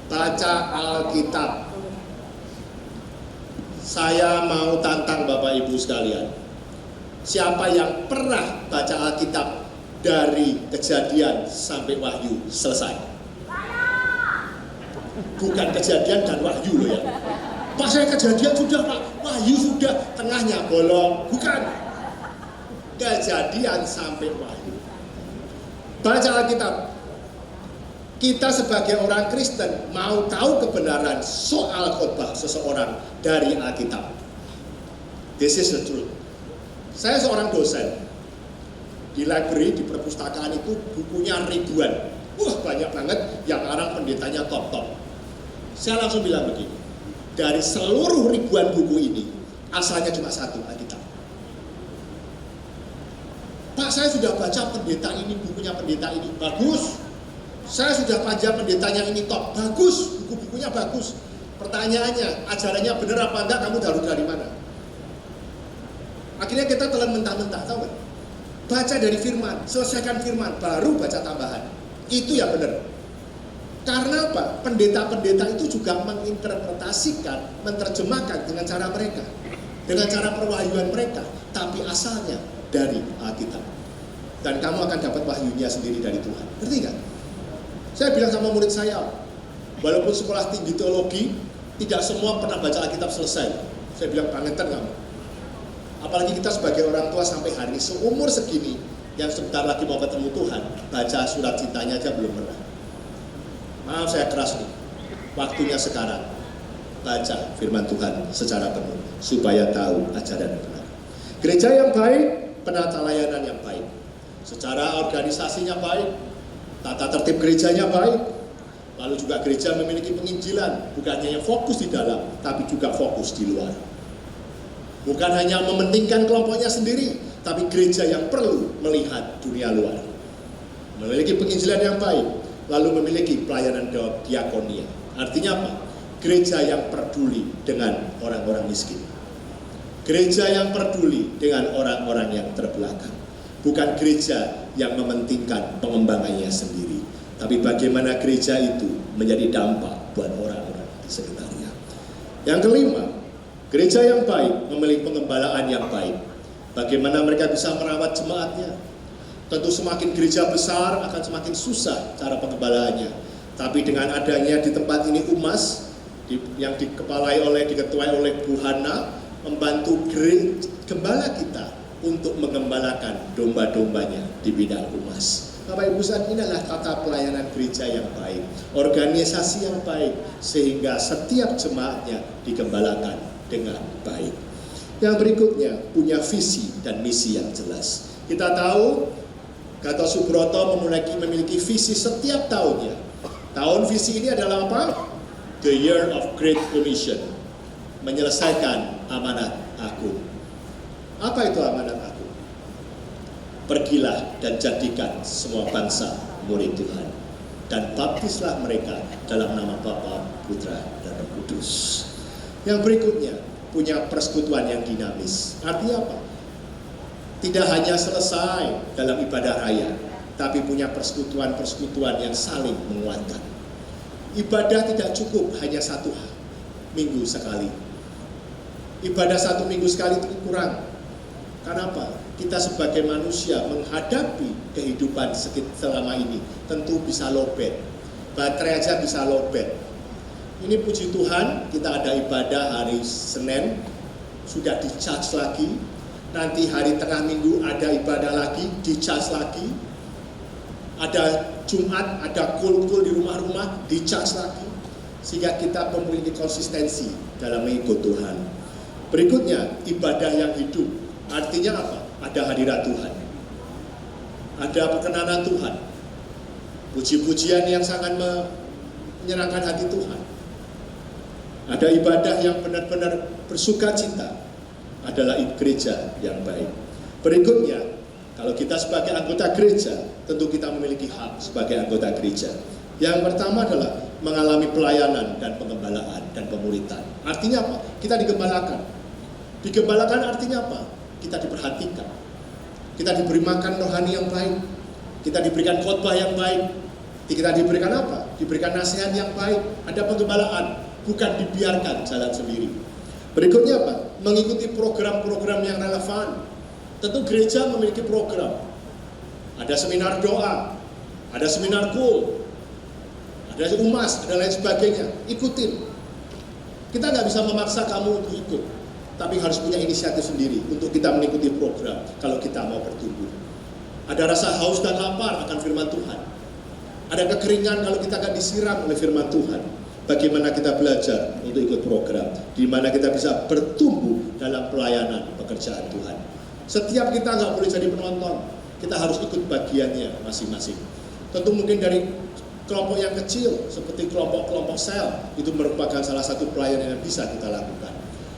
S5: Baca Alkitab. Saya mau tantang Bapak Ibu sekalian. Siapa yang pernah baca Alkitab dari Kejadian sampai Wahyu selesai? Bukan Kejadian dan Wahyu loh ya. Pak, saya Kejadian sudah, Pak. Wahyu sudah, tengahnya bolong. Bukan. Kejadian sampai Wahyu. Baca Alkitab. Kita sebagai orang Kristen mau tahu kebenaran soal khotbah seseorang dari Alkitab. This is the truth. Saya seorang dosen. Di library, di perpustakaan itu bukunya ribuan. Wah, banyak banget, yang orang pendetanya top-top. Saya langsung bilang begini, dari seluruh ribuan buku ini, asalnya cuma satu, Alkitab. Pak, saya sudah baca pendeta ini, bukunya pendeta ini, bagus. Saya sudah pajang pendetanya ini top, bagus, buku-bukunya bagus. Pertanyaannya, ajarannya benar apa enggak, kamu tahu dari mana? Akhirnya kita telan mentah-mentah, tahu nggak? Baca dari firman, selesaikan firman, baru baca tambahan. Itu yang benar. Karena apa? Pendeta-pendeta itu juga menginterpretasikan, menerjemahkan dengan cara mereka, dengan cara perwahyuan mereka, tapi asalnya dari Alkitab. Dan kamu akan dapat wahyunya sendiri dari Tuhan. Ngerti nggak? Saya bilang sama murid saya, walaupun sekolah tinggi teologi, tidak semua pernah baca Alkitab selesai. Saya bilang, pangetan kamu. Apalagi kita sebagai orang tua sampai hari ini, seumur segini, yang sebentar lagi mau ketemu Tuhan, baca surat cintanya aja belum pernah. Maaf saya keras nih, waktunya sekarang. Baca firman Tuhan secara penuh, supaya tahu ajaran yang benar. Gereja yang baik, penata layanan yang baik. Secara organisasinya baik, tata tertib gerejanya baik, lalu juga gereja memiliki penginjilan, bukan hanya fokus di dalam, tapi juga fokus di luar. Bukan hanya mementingkan kelompoknya sendiri, tapi gereja yang perlu melihat dunia luar. Memiliki penginjilan yang baik, lalu memiliki pelayanan diakonia. Artinya apa? Gereja yang peduli dengan orang-orang miskin. Gereja yang peduli dengan orang-orang yang terbelakang. Bukan gereja yang mementingkan pengembangannya sendiri, tapi bagaimana gereja itu menjadi dampak buat orang-orang di sekitarnya. Yang kelima, gereja yang baik memiliki pengembalaan yang baik. Bagaimana mereka bisa merawat jemaatnya. Tentu semakin gereja besar akan semakin susah cara pengembalaannya. Tapi dengan adanya di tempat ini UMAS yang diketuai oleh Bu Hana, membantu gembala kita untuk mengembalakan domba-dombanya di bidang UMAS. Bapak Ibu saat ini adalah tata pelayanan gereja yang baik, organisasi yang baik, sehingga setiap jemaatnya digembalakan dengan baik. Yang berikutnya, punya visi dan misi yang jelas. Kita tahu Gatot Subroto memiliki visi setiap tahunnya. Tahun visi ini adalah apa? The Year of Great Commission, menyelesaikan amanat agung. Apa itu amanat agung? Pergilah dan jadikan semua bangsa murid Tuhan, dan baptislah mereka dalam nama Bapa, Putra, dan Roh Kudus. Yang berikutnya, punya persekutuan yang dinamis. Artinya apa? Tidak hanya selesai dalam ibadah raya, tapi punya persekutuan-persekutuan yang saling menguatkan. Ibadah tidak cukup hanya 1 minggu sekali. Ibadah 1 minggu sekali itu kurang. Kenapa? Kita sebagai manusia menghadapi kehidupan selama ini tentu bisa lowbat. Baterai aja bisa lowbat. Ini puji Tuhan, kita ada ibadah hari Senin, sudah di-charge lagi. Nanti hari tengah minggu ada ibadah lagi, di-charge lagi. Ada Jumat, ada kul-kul di rumah-rumah, di-charge lagi. Sehingga kita memiliki konsistensi dalam mengikut Tuhan. Berikutnya, ibadah yang hidup. Artinya apa? Ada hadirat Tuhan. Ada perkenanan Tuhan. Puji-pujian yang sangat menyenangkan hati Tuhan. Ada ibadah yang benar-benar bersukacita. Adalah gereja yang baik. Berikutnya, kalau kita sebagai anggota gereja, tentu kita memiliki hak sebagai anggota gereja. Yang pertama adalah mengalami pelayanan dan pengembalaan dan pemuritan. Artinya apa? Kita digembalakan. Digembalakan artinya apa? Kita diperhatikan. Kita diberi makan rohani yang baik. Kita diberikan khotbah yang baik. Kita diberikan apa? Diberikan nasihat yang baik. Ada penggembalaan, bukan dibiarkan jalan sendiri. Berikutnya apa? Mengikuti program-program yang relevan. Tentu gereja memiliki program. Ada seminar doa, ada seminar kul, ada UMAS, ada lain sebagainya. Ikutin. Kita nggak bisa memaksa kamu untuk ikut, tapi harus punya inisiatif sendiri untuk kita mengikuti program kalau kita mau bertumbuh. Ada rasa haus dan lapar akan firman Tuhan. Ada kekeringan kalau kita nggak disiram oleh firman Tuhan. Bagaimana kita belajar untuk ikut program, di mana kita bisa bertumbuh dalam pelayanan pekerjaan Tuhan. Setiap kita nggak boleh jadi penonton, kita harus ikut bagiannya masing-masing. Tentu mungkin dari kelompok yang kecil, seperti kelompok-kelompok sel, itu merupakan salah satu pelayanan yang bisa kita lakukan.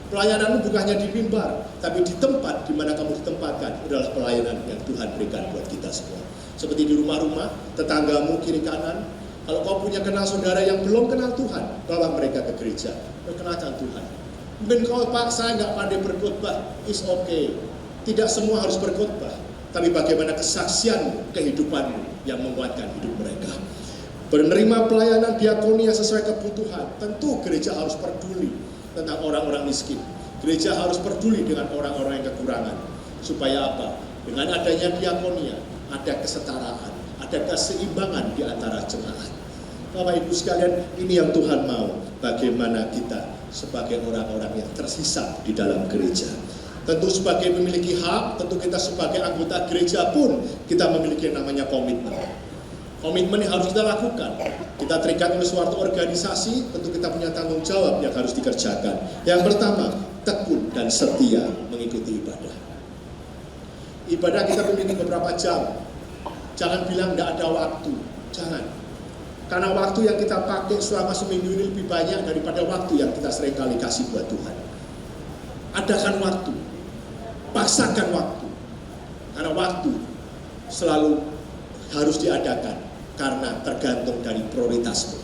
S5: Pelayananmu bukan hanya di mimbar, tapi di tempat di mana kamu ditempatkan adalah pelayanan yang Tuhan berikan buat kita semua. Seperti di rumah-rumah, tetanggamu kiri kanan. Kalau kau punya kenal saudara yang belum kenal Tuhan, bawa mereka ke gereja, perkenalkan Tuhan. Mungkin kau, Pak, saya nggak pandai berkhotbah, is okay. Tidak semua harus berkhotbah, tapi bagaimana kesaksianmu, kehidupanmu yang menguatkan hidup mereka. Menerima pelayanan diakonia sesuai kebutuhan, tentu gereja harus peduli tentang orang-orang miskin. Gereja harus peduli dengan orang-orang yang kekurangan. Supaya apa? Dengan adanya diakonia, ada kesetaraan, ada keseimbangan di antara jemaat. Bapak Ibu sekalian, ini yang Tuhan mau. Bagaimana kita sebagai orang-orang yang tersisa di dalam gereja. Tentu sebagai memiliki hak, tentu kita sebagai anggota gereja pun kita memiliki yang namanya komitmen. Komitmen yang harus kita lakukan. Kita terikat oleh suatu organisasi, tentu kita punya tanggung jawab yang harus dikerjakan. Yang pertama, tekun dan setia mengikuti ibadah. Ibadah kita memiliki beberapa jam. Jangan bilang tidak ada waktu. Jangan. Karena waktu yang kita pakai selama seminggu ini lebih banyak daripada waktu yang kita seringkali kasih buat Tuhan. Adakan waktu. Paksakan waktu. Karena waktu selalu harus diadakan. Karena tergantung dari prioritasmu.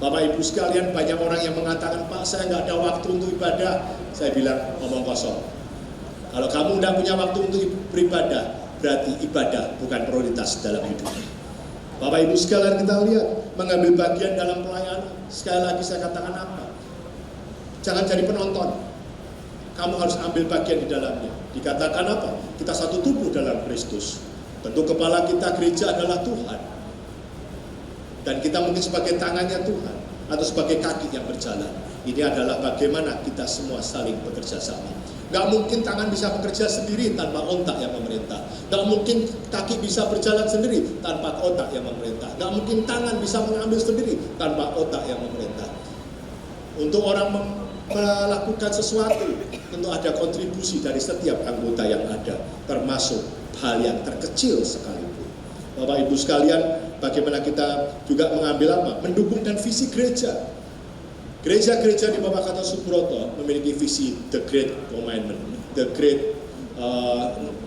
S5: Bapak Ibu sekalian, banyak orang yang mengatakan, Pak, saya nggak ada waktu untuk ibadah. Saya bilang, ngomong kosong. Kalau kamu tidak punya waktu untuk beribadah, berarti ibadah bukan prioritas dalam hidupmu. Bapak Ibu sekalian, kita lihat, mengambil bagian dalam pelayanan. Sekali lagi saya katakan apa? Jangan jadi penonton. Kamu harus ambil bagian di dalamnya. Dikatakan apa? Kita satu tubuh dalam Kristus. Tentu kepala kita gereja adalah Tuhan. Dan kita mungkin sebagai tangannya Tuhan atau sebagai kaki yang berjalan. Ini adalah bagaimana kita semua saling bekerja sama. Gak mungkin tangan bisa bekerja sendiri tanpa otak yang memerintah. Gak mungkin kaki bisa berjalan sendiri tanpa otak yang memerintah. Gak mungkin tangan bisa mengambil sendiri tanpa otak yang memerintah. Untuk orang melakukan sesuatu, tentu ada kontribusi dari setiap anggota yang ada, termasuk hal yang terkecil sekalipun. Bapak Ibu sekalian, bagaimana kita juga mengambil apa? Mendukungkan visi gereja. Gereja-gereja di bawah kata Subroto memiliki visi The Great Commandment, The Great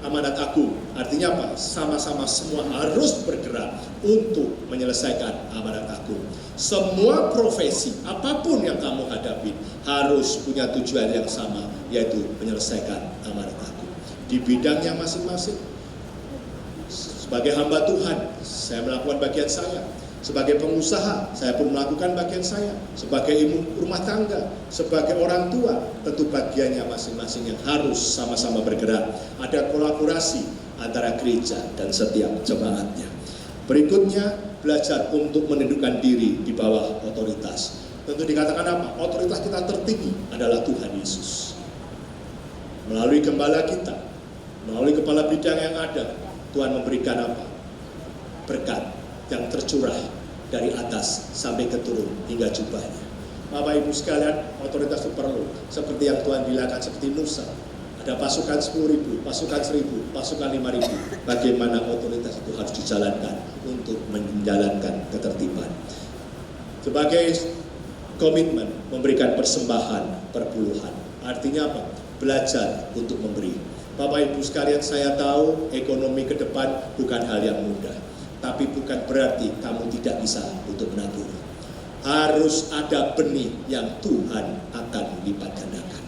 S5: Amanat Agung. Artinya apa? Sama-sama semua harus bergerak untuk menyelesaikan amanat agung. Semua profesi, apapun yang kamu hadapi, harus punya tujuan yang sama, yaitu menyelesaikan amanat agung. Di bidangnya masing-masing. Sebagai hamba Tuhan, saya melakukan bagian saya. Sebagai pengusaha, saya pun melakukan bagian saya. Sebagai ibu rumah tangga, sebagai orang tua, tentu bagiannya masing-masing yang harus sama-sama bergerak. Ada kolaborasi antara gereja dan setiap jemaatnya. Berikutnya, belajar untuk menundukkan diri di bawah otoritas. Tentu dikatakan apa? Otoritas kita tertinggi adalah Tuhan Yesus. Melalui gembala kita, melalui kepala bidang yang ada, Tuhan memberikan apa? Berkat yang tercurah dari atas sampai ke turun hingga jubahnya. Bapak Ibu sekalian, otoritas itu perlu. Seperti yang Tuhan bilangkan, seperti Musa. Ada pasukan 10.000, pasukan 1.000, pasukan 5.000. Bagaimana otoritas itu harus dijalankan untuk menjalankan ketertiban. Sebagai komitmen memberikan persembahan perpuluhan. Artinya apa? Belajar untuk memberi. Bapak Ibu sekalian, saya tahu ekonomi ke depan bukan hal yang mudah. Tapi bukan berarti kamu tidak bisa untuk menabung. Harus ada benih yang Tuhan akan lipat gandakan.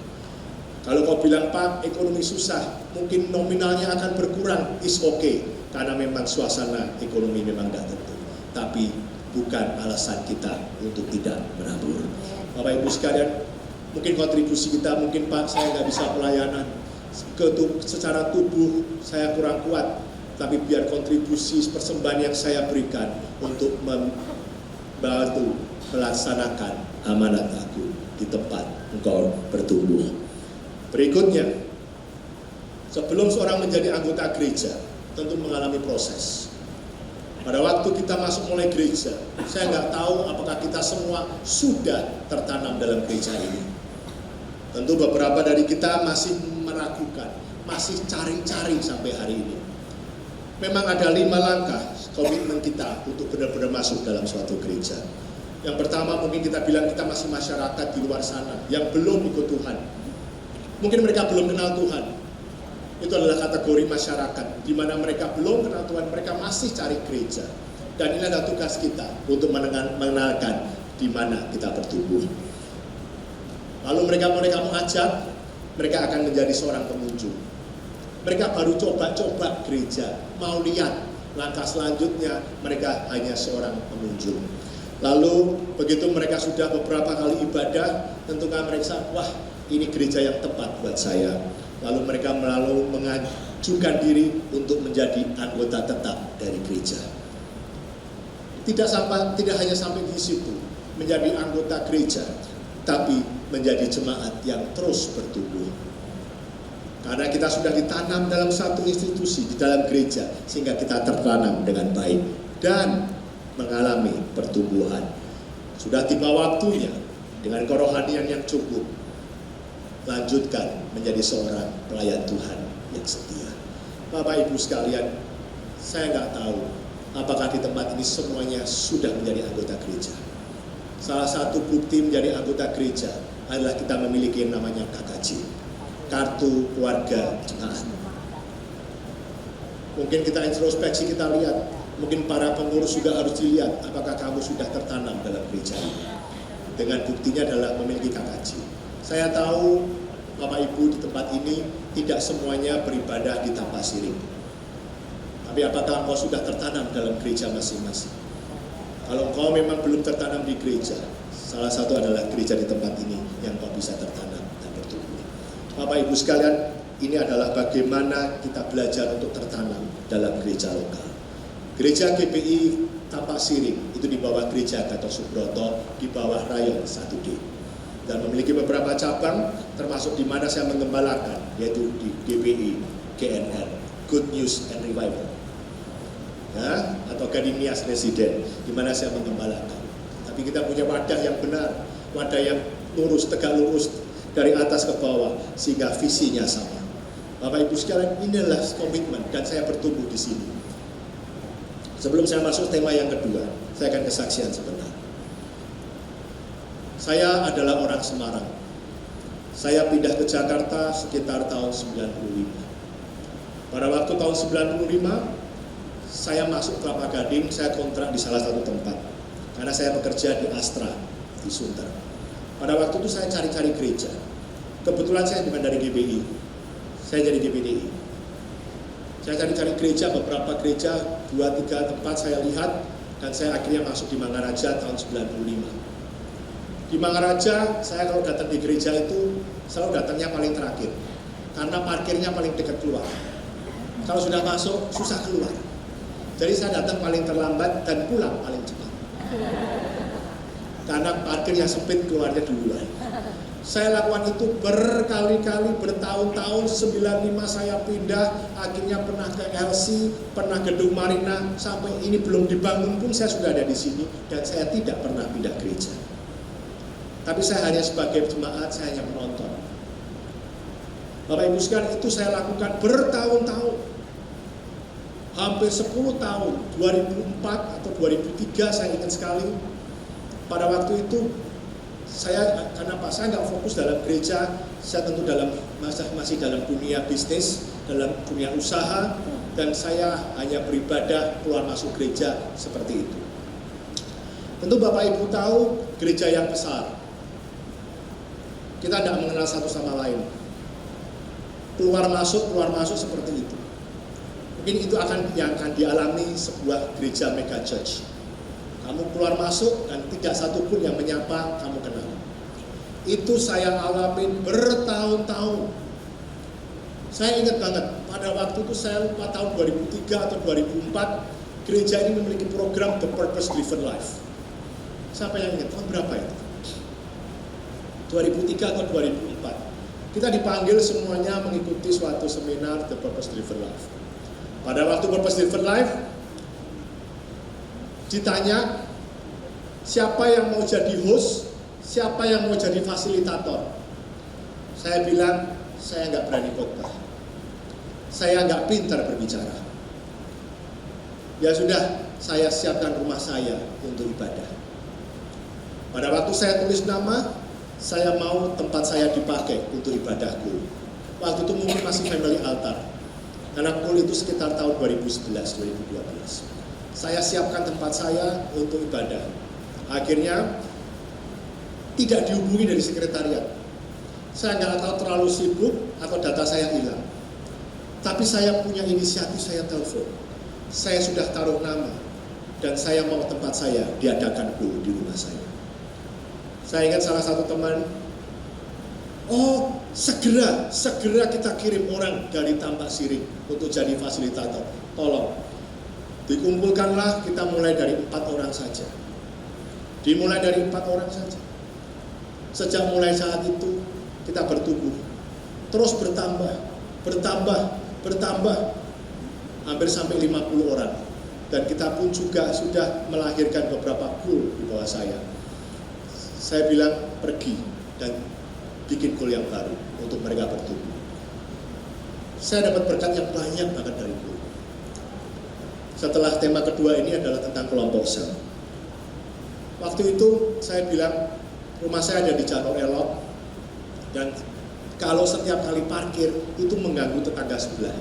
S5: Kalau kau bilang, Pak, ekonomi susah, mungkin nominalnya akan berkurang, is okay. Karena memang suasana ekonomi memang tidak tentu. Tapi bukan alasan kita untuk tidak menabung. Bapak Ibu sekalian, mungkin kontribusi kita, mungkin Pak, saya nggak bisa pelayanan. Secara tubuh saya kurang kuat, tapi biar kontribusi persembahan yang saya berikan untuk membantu melaksanakan amanat aku di tempat engkau bertumbuh. Berikutnya, sebelum seorang menjadi anggota gereja, tentu mengalami proses. Pada waktu kita masuk mulai gereja, saya nggak tahu apakah kita semua sudah tertanam dalam gereja ini. Tentu beberapa dari kita masih meragukan, masih cari-cari sampai hari ini. Memang ada 5 langkah komitmen kita untuk benar-benar masuk dalam suatu gereja. Yang pertama, mungkin kita bilang kita masih masyarakat di luar sana yang belum ikut Tuhan. Mungkin mereka belum kenal Tuhan. Itu adalah kategori masyarakat di mana mereka belum kenal Tuhan, mereka masih cari gereja. Dan ini adalah tugas kita untuk mengenalkan di mana kita bertumbuh. Lalu mereka mengajak, mereka akan menjadi seorang pengunjung. Mereka baru coba-coba gereja, mau lihat. Langkah selanjutnya mereka hanya seorang pengunjung. Lalu begitu mereka sudah beberapa kali ibadah, tentunya mereka, wah ini gereja yang tepat buat saya. Lalu mereka mengajukan diri untuk menjadi anggota tetap dari gereja. Tidak hanya sampai di situ menjadi anggota gereja, tapi menjadi jemaat yang terus bertumbuh. Karena kita sudah ditanam dalam satu institusi di dalam gereja, sehingga kita tertanam dengan baik dan mengalami pertumbuhan. Sudah tiba waktunya dengan kerohanian yang cukup, lanjutkan menjadi seorang pelayan Tuhan yang setia. Bapak Ibu sekalian, saya nggak tahu apakah di tempat ini semuanya sudah menjadi anggota gereja. Salah satu bukti menjadi anggota gereja adalah kita memiliki yang namanya KKJ, Kartu Keluarga Jemaat. Mungkin kita introspeksi, kita lihat, mungkin para pengurus juga harus dilihat apakah kamu sudah tertanam dalam gereja ini. Dengan buktinya adalah memiliki KKJ. Saya tahu Bapak Ibu di tempat ini tidak semuanya beribadah di tanpa siring. Tapi apakah engkau sudah tertanam dalam gereja masing-masing? Kalau engkau memang belum tertanam di gereja, salah satu adalah gereja di tempat ini yang engkau bisa tertanam dan bertumbuh. Bapak Ibu sekalian, ini adalah bagaimana kita belajar untuk tertanam dalam gereja lokal. Gereja GPI Tapak Siring itu di bawah gereja Gatot Subroto, di bawah Rayon 1D. Dan memiliki beberapa cabang, termasuk di mana saya mengembalakan, yaitu di GPI GNR, Good News and Revival, ya, atau Gadinias Residen, di mana saya mengembalakan. Tapi kita punya wadah yang benar, wadah yang lurus, tegak lurus dari atas ke bawah, sehingga visinya sama. Bapak Ibu sekalian, inilah komitmen dan saya bertumbuh di sini. Sebelum saya masuk tema yang kedua, saya akan kesaksian sebentar. Saya adalah orang Semarang. Saya pindah ke Jakarta sekitar tahun 95. Pada waktu tahun 95, saya masuk Kelapa Gading, saya kontrak di salah satu tempat. Karena saya bekerja di Astra, di Sunter. Pada waktu itu saya cari-cari gereja. Kebetulan saya bukan dari GBI, saya jadi GBDI. Saya cari-cari gereja, beberapa gereja, 2-3 tempat saya lihat, dan saya akhirnya masuk di Mangaraja tahun 95. Di Mangaraja, saya kalau datang di gereja itu selalu datangnya paling terakhir, karena parkirnya paling dekat keluar. Kalau sudah masuk, susah keluar. Jadi saya datang paling terlambat dan pulang paling cepat. Karena parkirnya sempit, keluarnya duluan. Saya lakukan itu berkali-kali, bertahun-tahun. 95 saya pindah, akhirnya pernah ke LC, pernah Gedung Marina, sampai ini belum dibangun pun saya sudah ada di sini, dan saya tidak pernah pindah gereja. Tapi saya hanya sebagai jemaat, saya hanya menonton. Bapak Ibu sekalian, itu saya lakukan bertahun-tahun. Hampir 10 tahun, 2004 atau 2003 saya ingat sekali. Pada waktu itu, karena saya nggak fokus dalam gereja, saya tentu masih dalam dunia bisnis, dalam dunia usaha, dan saya hanya beribadah keluar masuk gereja seperti itu. Tentu Bapak Ibu tahu, gereja yang besar, kita tidak mengenal satu sama lain. Keluar masuk seperti itu. Mungkin itu yang akan dialami sebuah gereja mega church. Kamu keluar masuk dan tidak satu pun yang menyapa kamu kenal. Itu saya alamin bertahun-tahun. Saya ingat banget, pada waktu itu saya lupa tahun 2003 atau 2004, gereja ini memiliki program The Purpose Driven Life. Siapa yang ingat? Tahun berapa itu? 2003 atau 2004. Kita dipanggil semuanya mengikuti suatu seminar The Purpose Driven Life. Pada waktu Purpose Driven Life, ditanya siapa yang mau jadi host, siapa yang mau jadi fasilitator. Saya bilang, saya nggak berani khotbah, saya nggak pintar berbicara. Ya sudah, saya siapkan rumah saya untuk ibadah. Pada waktu saya tulis nama, saya mau tempat saya dipakai untuk ibadah kul. Waktu itu mungkin masih family altar. Karena kul itu sekitar tahun 2011-2012. Saya siapkan tempat saya untuk ibadah. Akhirnya tidak dihubungi dari sekretariat. Saya nggak tahu terlalu sibuk atau data saya hilang. Tapi saya punya inisiatif, saya telepon. Saya sudah taruh nama dan saya mau tempat saya diadakan kul di rumah saya. Saya ingat salah satu teman, oh segera kita kirim orang dari Tambak Siring untuk jadi fasilitator. Tolong, dikumpulkanlah, kita mulai dari 4 orang saja. Dimulai dari 4 orang saja. Sejak mulai saat itu, kita bertumbuh. Terus bertambah. Hampir sampai 50 orang. Dan kita pun juga sudah melahirkan beberapa kul di bawah saya. Saya bilang pergi dan bikin kul yang baru untuk mereka bertumbuh. Saya dapat berkat yang banyak banget dari kul. Setelah tema kedua ini adalah tentang kelompok sel. Waktu itu saya bilang rumah saya ada di Janur Elok dan kalau setiap kali parkir itu mengganggu tetangga sebelah.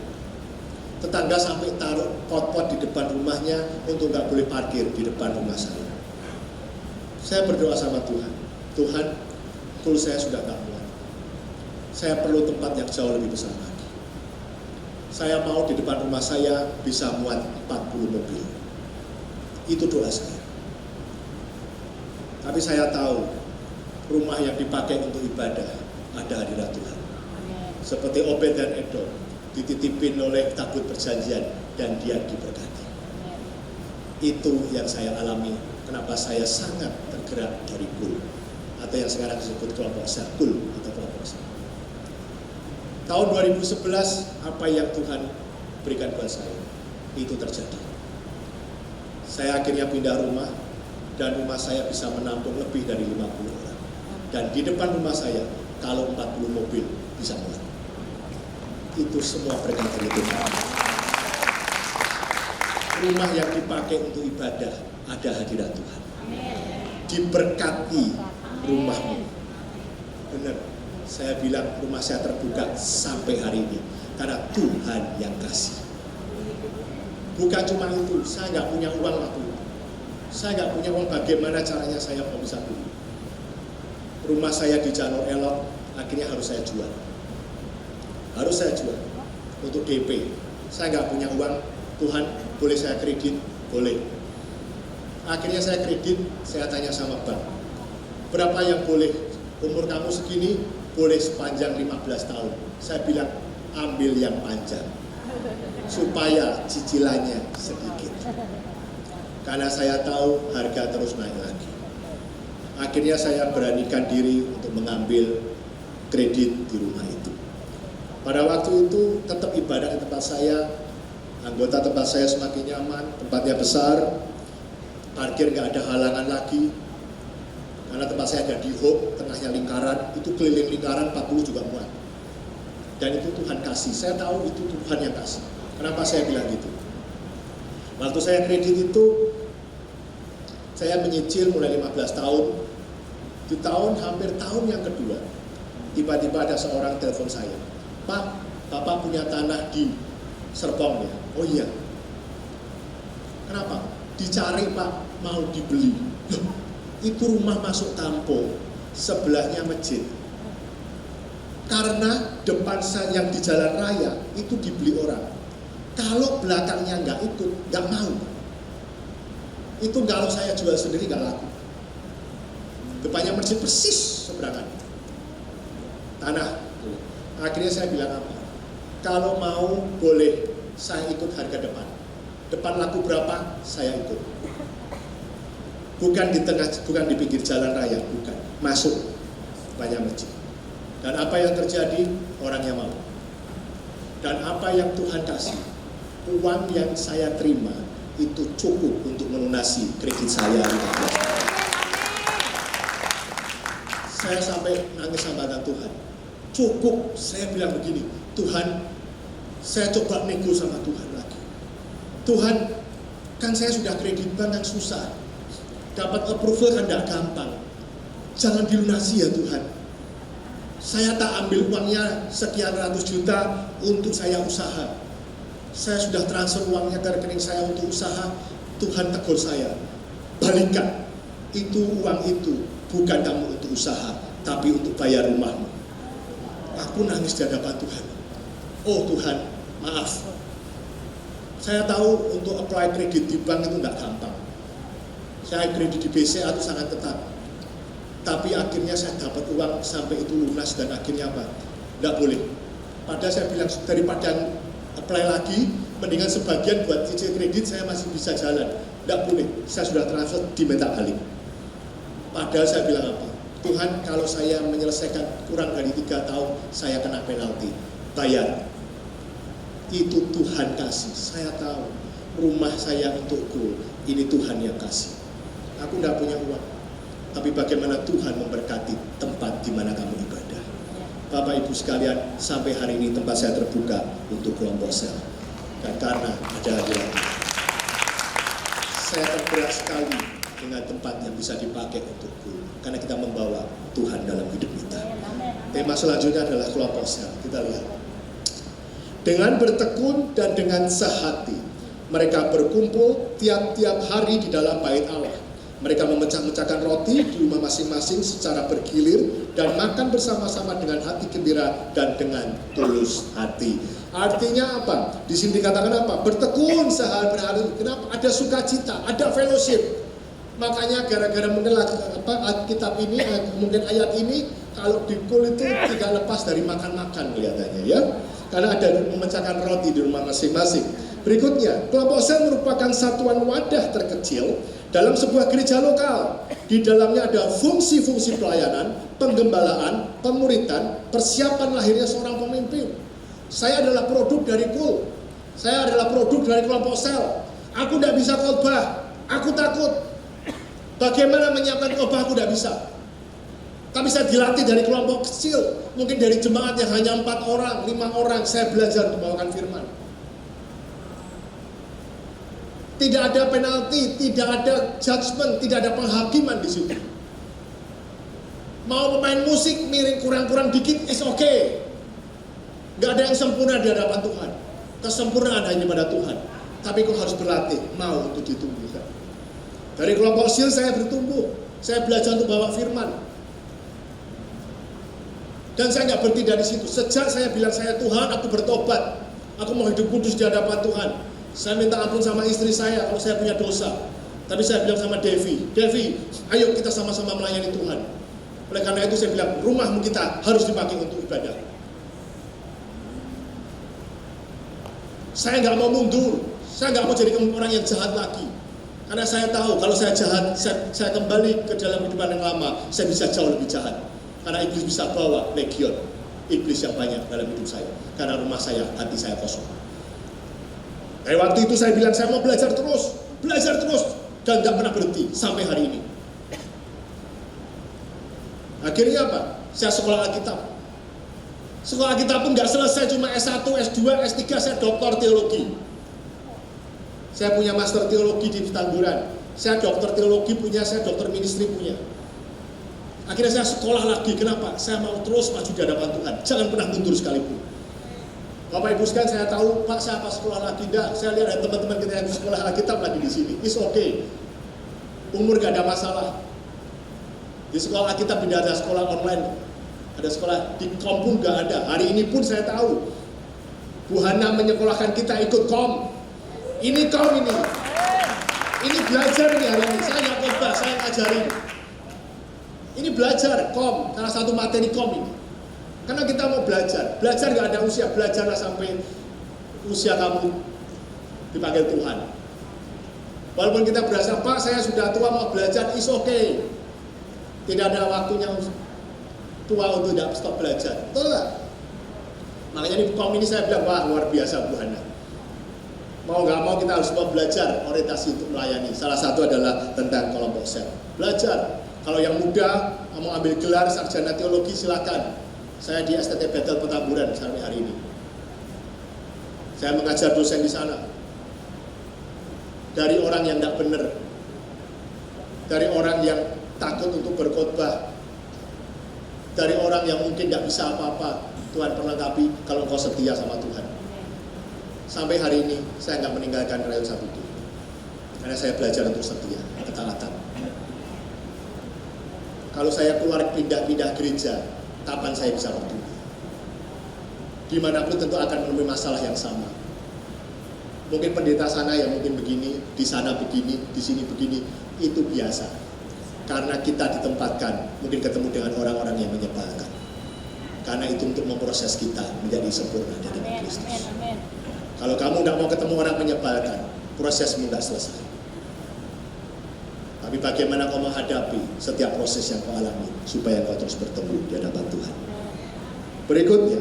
S5: Tetangga sampai taruh pot-pot di depan rumahnya untuk nggak boleh parkir di depan rumah saya. Saya berdoa sama Tuhan, Tuhan, kul saya sudah nggak muat. Saya perlu tempat yang jauh lebih besar lagi. Saya mau di depan rumah saya bisa muat 40 mobil. Itu doa saya. Tapi saya tahu rumah yang dipakai untuk ibadah ada hadirat Tuhan. Seperti Obed dan Edom dititipin oleh tabut perjanjian dan dia diberkati. Itu yang saya alami. Kenapa saya sangat tergerak dari kul atau yang sekarang disebut kelompok sel kul atau kelompok sel. Tahun 2011 apa yang Tuhan berikan buat saya itu terjadi. Saya akhirnya pindah rumah dan rumah saya bisa menampung lebih dari 50 orang. Dan di depan rumah saya kalau 40 mobil bisa muat. Itu semua berkat dari Tuhan. Rumah yang dipakai untuk ibadah ada hadirat Tuhan. Diberkati rumahmu. Benar, saya bilang rumah saya terbuka sampai hari ini karena Tuhan yang kasih. Bukan cuma itu, saya nggak punya uang waktu itu. Saya nggak punya uang, bagaimana caranya saya mau bisa beli. Rumah saya di Janur Elok akhirnya harus saya jual. Untuk DP. Saya nggak punya uang, Tuhan boleh saya kredit? Boleh. Akhirnya saya kredit, saya tanya sama bank, berapa yang boleh? Umur kamu segini, boleh sepanjang 15 tahun. Saya bilang, ambil yang panjang, supaya cicilannya sedikit. Karena saya tahu harga terus naik lagi. Akhirnya saya beranikan diri untuk mengambil kredit di rumah itu. Pada waktu itu tetap ibadah di tempat saya, anggota tempat saya semakin nyaman, tempatnya besar, parkir nggak ada halangan lagi. Karena tempat saya ada di Hope, tengahnya lingkaran, itu keliling lingkaran 40 juga muat. Dan itu Tuhan kasih, saya tahu itu Tuhan yang kasih. Kenapa saya bilang gitu? Waktu saya kredit itu, saya menyicil mulai 15 tahun. Di hampir tahun yang kedua, tiba-tiba ada seorang telepon saya, Pak, Bapak punya tanah di Serpong ya? Oh iya. Kenapa? Dicari Pak, mau dibeli. Loh, itu rumah masuk kampung, sebelahnya masjid. Karena depan saya yang di jalan raya itu dibeli orang. Kalau belakangnya nggak ikut, nggak mau. Itu kalau saya jual sendiri nggak laku. Depannya masjid persis seberangan. Tanah. Akhirnya saya bilang apa? Kalau mau boleh saya ikut harga depan. Depan laku berapa? Saya ikut. Bukan di tengah, bukan di pinggir jalan raya, bukan. Masuk banyak masjid. Dan apa yang terjadi? Orangnya mau. Dan apa yang Tuhan kasih? Uang yang saya terima itu cukup untuk melunasi kredit saya 15 tahun. Saya sampai nangis sama Tuhan. Cukup, saya bilang begini, Tuhan, saya coba nego sama Tuhan lagi. Tuhan, kan saya sudah kredit bank kan susah. Dapat approval kan tidak gampang. Jangan dilunasi ya Tuhan. Saya tak ambil uangnya sekian ratus juta untuk saya usaha. Saya sudah transfer uangnya ke rekening saya untuk usaha. Tuhan tegur saya, balikan. Itu uang itu bukan kamu untuk usaha, tapi untuk bayar rumahmu. Aku nangis di hadapan Tuhan. Oh Tuhan, maaf. Saya tahu untuk apply kredit di bank itu nggak gampang. Saya kredit di BCA itu sangat ketat. Tapi akhirnya saya dapat uang sampai itu lunas dan akhirnya apa? Nggak boleh. Padahal saya bilang daripada apply lagi, mendingan sebagian buat cicil kredit saya masih bisa jalan. Nggak boleh. Saya sudah transfer diminta balik. Padahal saya bilang apa? Tuhan, kalau saya menyelesaikan kurang dari 3 tahun, saya kena penalti. Bayar. Itu Tuhan kasih. Saya tahu rumah saya untukku. Ini Tuhan yang kasih. Aku nggak punya uang. Tapi bagaimana Tuhan memberkati tempat di mana kamu ibadah. Bapak Ibu sekalian, sampai hari ini tempat saya terbuka untuk kelompok sel. Dan karena ada hadirat, saya tergerak sekali dengan tempat yang bisa dipakai untukku. Karena kita membawa Tuhan dalam hidup kita. Tema selanjutnya adalah kelompok sel. Kita lihat. Dengan bertekun dan dengan sehati, mereka berkumpul tiap-tiap hari di dalam bait Allah. Mereka memecah-mecahkan roti di rumah masing-masing secara bergilir dan makan bersama-sama dengan hati gembira dan dengan tulus hati. Artinya apa? Di sini dikatakan apa? Bertekun sehari-hari. Kenapa? Ada sukacita, ada fellowship. Makanya gara-gara mungkin kitab ini, mungkin ayat ini, kalau di kul itu tidak lepas dari makan-makan kelihatannya ya. Karena ada memecahkan roti di rumah masing-masing. Berikutnya, kelompok sel merupakan satuan wadah terkecil dalam sebuah gereja lokal. Di dalamnya ada fungsi-fungsi pelayanan, penggembalaan, pemuritan, persiapan lahirnya seorang pemimpin. Saya adalah produk dari kul. Saya adalah produk dari kelompok sel. Aku tidak bisa khotbah. Aku takut. Bagaimana menyiapkan khotbah aku tidak bisa. Tapi saya dilatih dari kelompok kecil. Mungkin dari jemaat yang hanya 4 orang, 5 orang. Saya belajar untuk membawakan firman. Tidak ada penalti, tidak ada judgement, tidak ada penghakiman di situ. Mau pemain musik miring kurang-kurang dikit, is okay. Gak ada yang sempurna di hadapan Tuhan. Kesempurnaan hanya pada Tuhan. Tapi kau harus berlatih, mau untuk ditumbuhkan. Dari kelompok sil saya bertumbuh. Saya belajar untuk bawa firman. Dan saya nggak berhenti dari situ. Sejak saya bilang saya Tuhan, aku bertobat. Aku mau hidup kudus di hadapan Tuhan. Saya minta ampun sama istri saya kalau saya punya dosa. Tapi saya bilang sama Devi, ayo kita sama-sama melayani Tuhan. Oleh karena itu saya bilang, rumahmu kita harus dipakai untuk ibadah. Saya nggak mau mundur. Saya nggak mau jadi orang yang jahat lagi. Karena saya tahu kalau saya jahat, saya kembali ke dalam kehidupan yang lama, saya bisa jauh lebih jahat. Karena iblis bisa bawa legion iblis yang banyak dalam hidup saya. Karena rumah saya, hati saya kosong. Dari waktu itu saya bilang saya mau belajar terus, dan nggak pernah berhenti sampai hari ini. Akhirnya apa? Saya sekolah Alkitab. Sekolah Alkitab pun nggak selesai cuma S1, S2, S3, saya doktor teologi. Saya punya master teologi di Petamburan. Saya dokter teologi punya, saya dokter ministry punya. Akhirnya saya sekolah lagi. Kenapa? Saya mau terus maju di hadapan Tuhan. Jangan pernah mundur sekalipun. Bapak Ibu sekalian, saya tahu Pak saya apa sekolah lagi, enggak. Saya lihat ada teman-teman kita yang sekolah Alkitab lagi di sini. It's okay. Umur gak ada masalah. Di sekolah Alkitab tidak ada sekolah online. Ada sekolah di kom pun gak ada. Hari ini pun saya tahu Bu Hana menyekolahkan kita ikut kom. Ini kom ini. Ini belajar nih hari ini. Saya nggak khotbah, saya ngajarin. Ini belajar kom, salah satu materi kom ini. Karena kita mau belajar gak ada usia, belajarlah sampai usia kamu dipanggil Tuhan. Walaupun kita berasa, Pak saya sudah tua mau belajar, is okay. Tidak ada waktunya tua untuk tidak stop belajar, betul gak? Makanya di kom ini saya bilang, wah luar biasa Bu Hana. Mau gak mau kita harus mau belajar orientasi untuk melayani. Salah satu adalah tentang kelompok sel. Belajar, kalau yang muda mau ambil gelar sarjana teologi silakan. Saya di STT Bethel Petamburan sampai hari ini. Saya mengajar dosen di sana. Dari orang yang tidak benar, dari orang yang takut untuk berkhotbah, dari orang yang mungkin nggak bisa apa-apa, Tuhan perlengkapi kalau engkau setia sama Tuhan. Sampai hari ini saya nggak meninggalkan Rayon Sabudi, karena saya belajar untuk setia, ketaatan. Kalau saya keluar pindah-pindah gereja, kapan saya bisa bertumbuh? Dimanapun tentu akan menemui masalah yang sama. Mungkin pendeta sana yang mungkin begini, di sana begini, di sini begini, itu biasa. Karena kita ditempatkan, mungkin ketemu dengan orang-orang yang menyebalkan. Karena itu untuk memproses kita menjadi sempurna di dalam Kristus. Kalau kamu tidak mau ketemu orang menyebalkan, prosesmu tidak selesai. Tapi bagaimana kau menghadapi setiap proses yang kau alami, supaya kau terus bertemu di hadapan Tuhan. Berikutnya,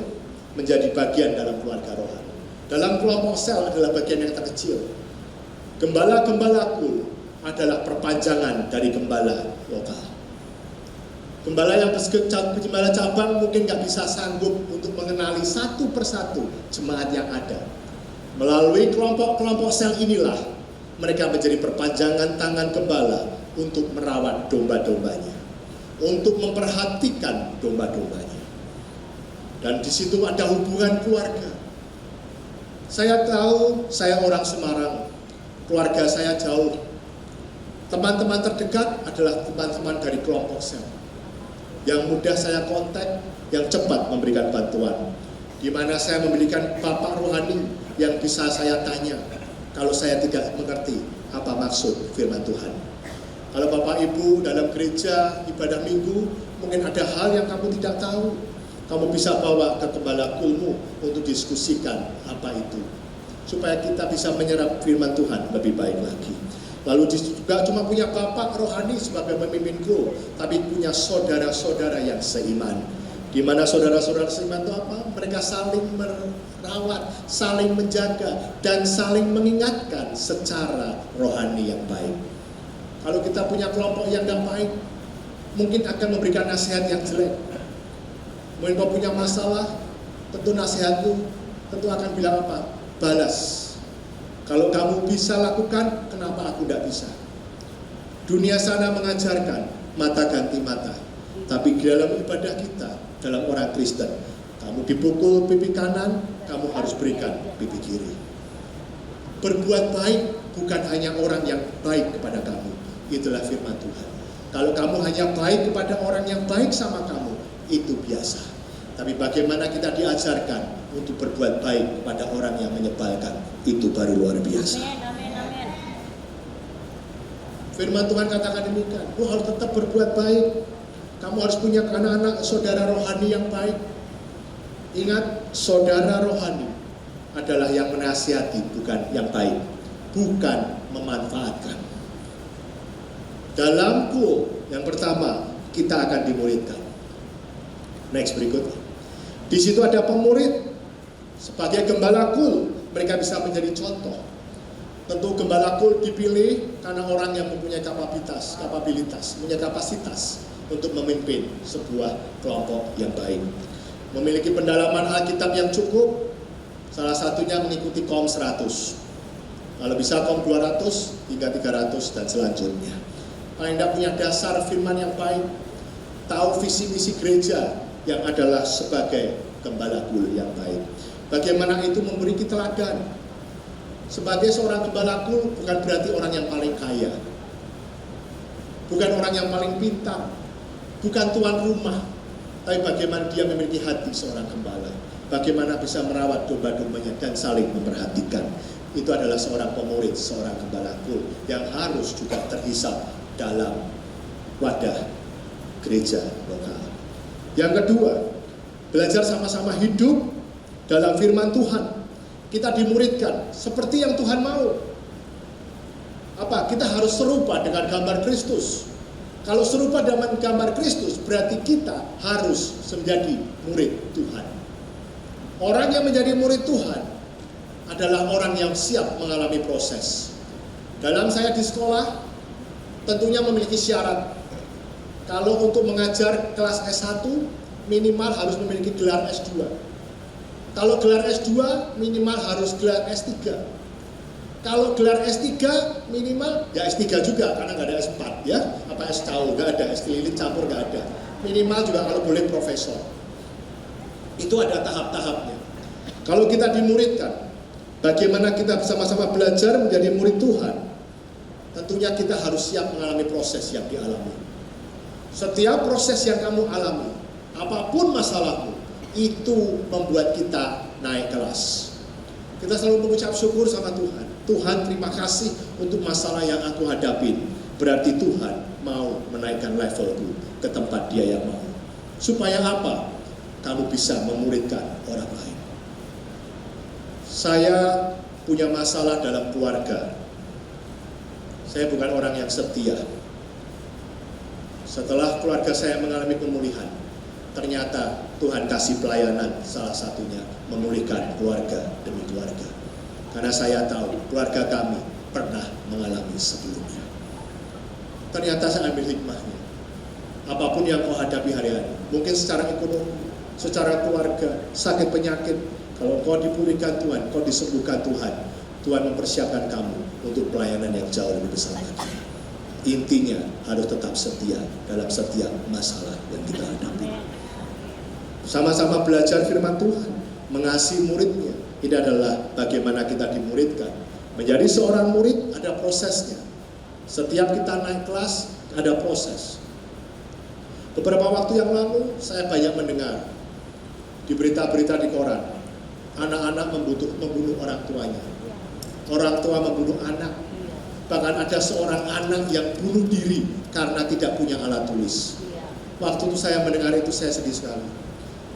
S5: menjadi bagian dalam keluarga rohani. Dalam kelompok sel adalah bagian yang terkecil. Gembala-gembalaku adalah perpanjangan dari gembala lokal. Gembala cabang mungkin nggak bisa sanggup untuk mengenali satu persatu jemaat yang ada. Melalui kelompok-kelompok sel inilah mereka menjadi perpanjangan tangan gembala untuk merawat domba-dombanya, untuk memperhatikan domba-dombanya. Dan di situ ada hubungan keluarga. Saya tahu saya orang Semarang, keluarga saya jauh. Teman-teman terdekat adalah teman-teman dari kelompok sel. Yang mudah saya kontak, yang cepat memberikan bantuan. Di mana saya memberikan bapak rohani yang bisa saya tanya kalau saya tidak mengerti apa maksud firman Tuhan. Kalau Bapak Ibu dalam gereja ibadah minggu mungkin ada hal yang kamu tidak tahu, kamu bisa bawa ke gembala kulmu untuk diskusikan apa itu, supaya kita bisa menyerap firman Tuhan lebih baik lagi. Lalu juga cuma punya bapak rohani sebagai pemimpin kru, tapi punya saudara-saudara yang seiman. Di mana saudara-saudara seiman itu apa? Mereka saling merawat, saling menjaga, dan saling mengingatkan secara rohani yang baik. Kalau kita punya kelompok yang tidak baik, mungkin akan memberikan nasihat yang jelek. Mungkin kau punya masalah, tentu nasihatmu tentu akan bilang apa? Balas. Kalau kamu bisa lakukan, kenapa aku tidak bisa? Dunia sana mengajarkan mata ganti mata, tapi di dalam ibadah kita, dalam orang Kristen, kamu dipukul pipi kanan, kamu harus berikan pipi kiri. Berbuat baik bukan hanya orang yang baik kepada kamu, itulah firman Tuhan. Kalau kamu hanya baik kepada orang yang baik sama kamu, itu biasa. Tapi bagaimana kita diajarkan untuk berbuat baik kepada orang yang menyebalkan, itu baru luar biasa. Firman Tuhan katakan demikian, kamu harus tetap berbuat baik. Kamu harus punya anak-anak saudara rohani yang baik. Ingat, saudara rohani adalah yang menasihati, bukan yang baik, bukan memanfaatkan. Dalam kul yang pertama, kita akan dimuridkan. Next, berikutnya. Di situ ada pemurid sebagai gembala kul, mereka bisa menjadi contoh. Tentu gembala kul dipilih karena orang yang mempunyai kapabilitas, punya kapasitas untuk memimpin sebuah kelompok yang baik. Memiliki pendalaman Alkitab yang cukup, salah satunya mengikuti KOM 100. Kalau bisa KOM 200 hingga 300 dan selanjutnya. Paling tidak punya dasar firman yang baik, tahu visi misi gereja yang adalah sebagai gembala kul yang baik. Bagaimana itu memberi teladan. Sebagai seorang gembala kul bukan berarti orang yang paling kaya, bukan orang yang paling pintar, bukan tuan rumah, tapi bagaimana dia memiliki hati seorang gembala, bagaimana bisa merawat domba-dombanya dan saling memperhatikan. Itu adalah seorang pemurid, seorang gembala kul yang harus juga terhisap dalam wadah gereja lokal. Yang kedua, belajar sama-sama hidup dalam firman Tuhan. Kita dimuridkan seperti yang Tuhan mau. Apa? Kita harus serupa dengan gambar Kristus. Kalau serupa dengan gambar Kristus, berarti kita harus menjadi murid Tuhan. Orang yang menjadi murid Tuhan adalah orang yang siap mengalami proses. Dalam saya di sekolah, tentunya memiliki syarat. Kalau untuk mengajar kelas S1, minimal harus memiliki gelar S2. Kalau gelar S2, minimal harus gelar S3. Kalau gelar S3, minimal, ya S3 juga, karena nggak ada S4, ya. Apa S tahu, nggak ada, S keliling campur nggak ada. minimal juga kalau boleh profesor. Itu ada tahap-tahapnya. Kalau kita dimuridkan, bagaimana kita sama-sama belajar menjadi murid Tuhan, tentunya kita harus siap mengalami proses yang dialami. Setiap proses yang kamu alami, apapun masalahmu, itu membuat kita naik kelas. Kita selalu mengucap syukur sama Tuhan. Tuhan, terima kasih untuk masalah yang aku hadapin. Berarti Tuhan mau menaikkan levelku ke tempat Dia yang mau. Supaya apa? Kamu bisa memuridkan orang lain. Saya punya masalah dalam keluarga. Saya bukan orang yang setia. Setelah keluarga saya mengalami pemulihan, ternyata Tuhan kasih pelayanan, salah satunya memulihkan keluarga demi keluarga. Karena saya tahu keluarga kami pernah mengalami sebelumnya. Ternyata saya ambil hikmahnya. Apapun yang kau hadapi hari-hari, mungkin secara ekonomi, secara keluarga, sakit penyakit, kalau kau dipulihkan Tuhan, kau disembuhkan Tuhan, Tuhan mempersiapkan kamu untuk pelayanan yang jauh lebih besar lagi. Intinya harus tetap setia dalam setiap masalah yang kita hadapi. Sama-sama belajar firman Tuhan, mengasihi muridnya. Ini adalah bagaimana kita dimuridkan. Menjadi seorang murid ada prosesnya. Setiap kita naik kelas ada proses. Beberapa waktu yang lalu saya banyak mendengar di berita-berita di koran, anak-anak membunuh orang tuanya. Orang tua membunuh anak. Bahkan ada seorang anak yang bunuh diri karena tidak punya alat tulis. Waktu itu saya mendengar itu saya sedih sekali.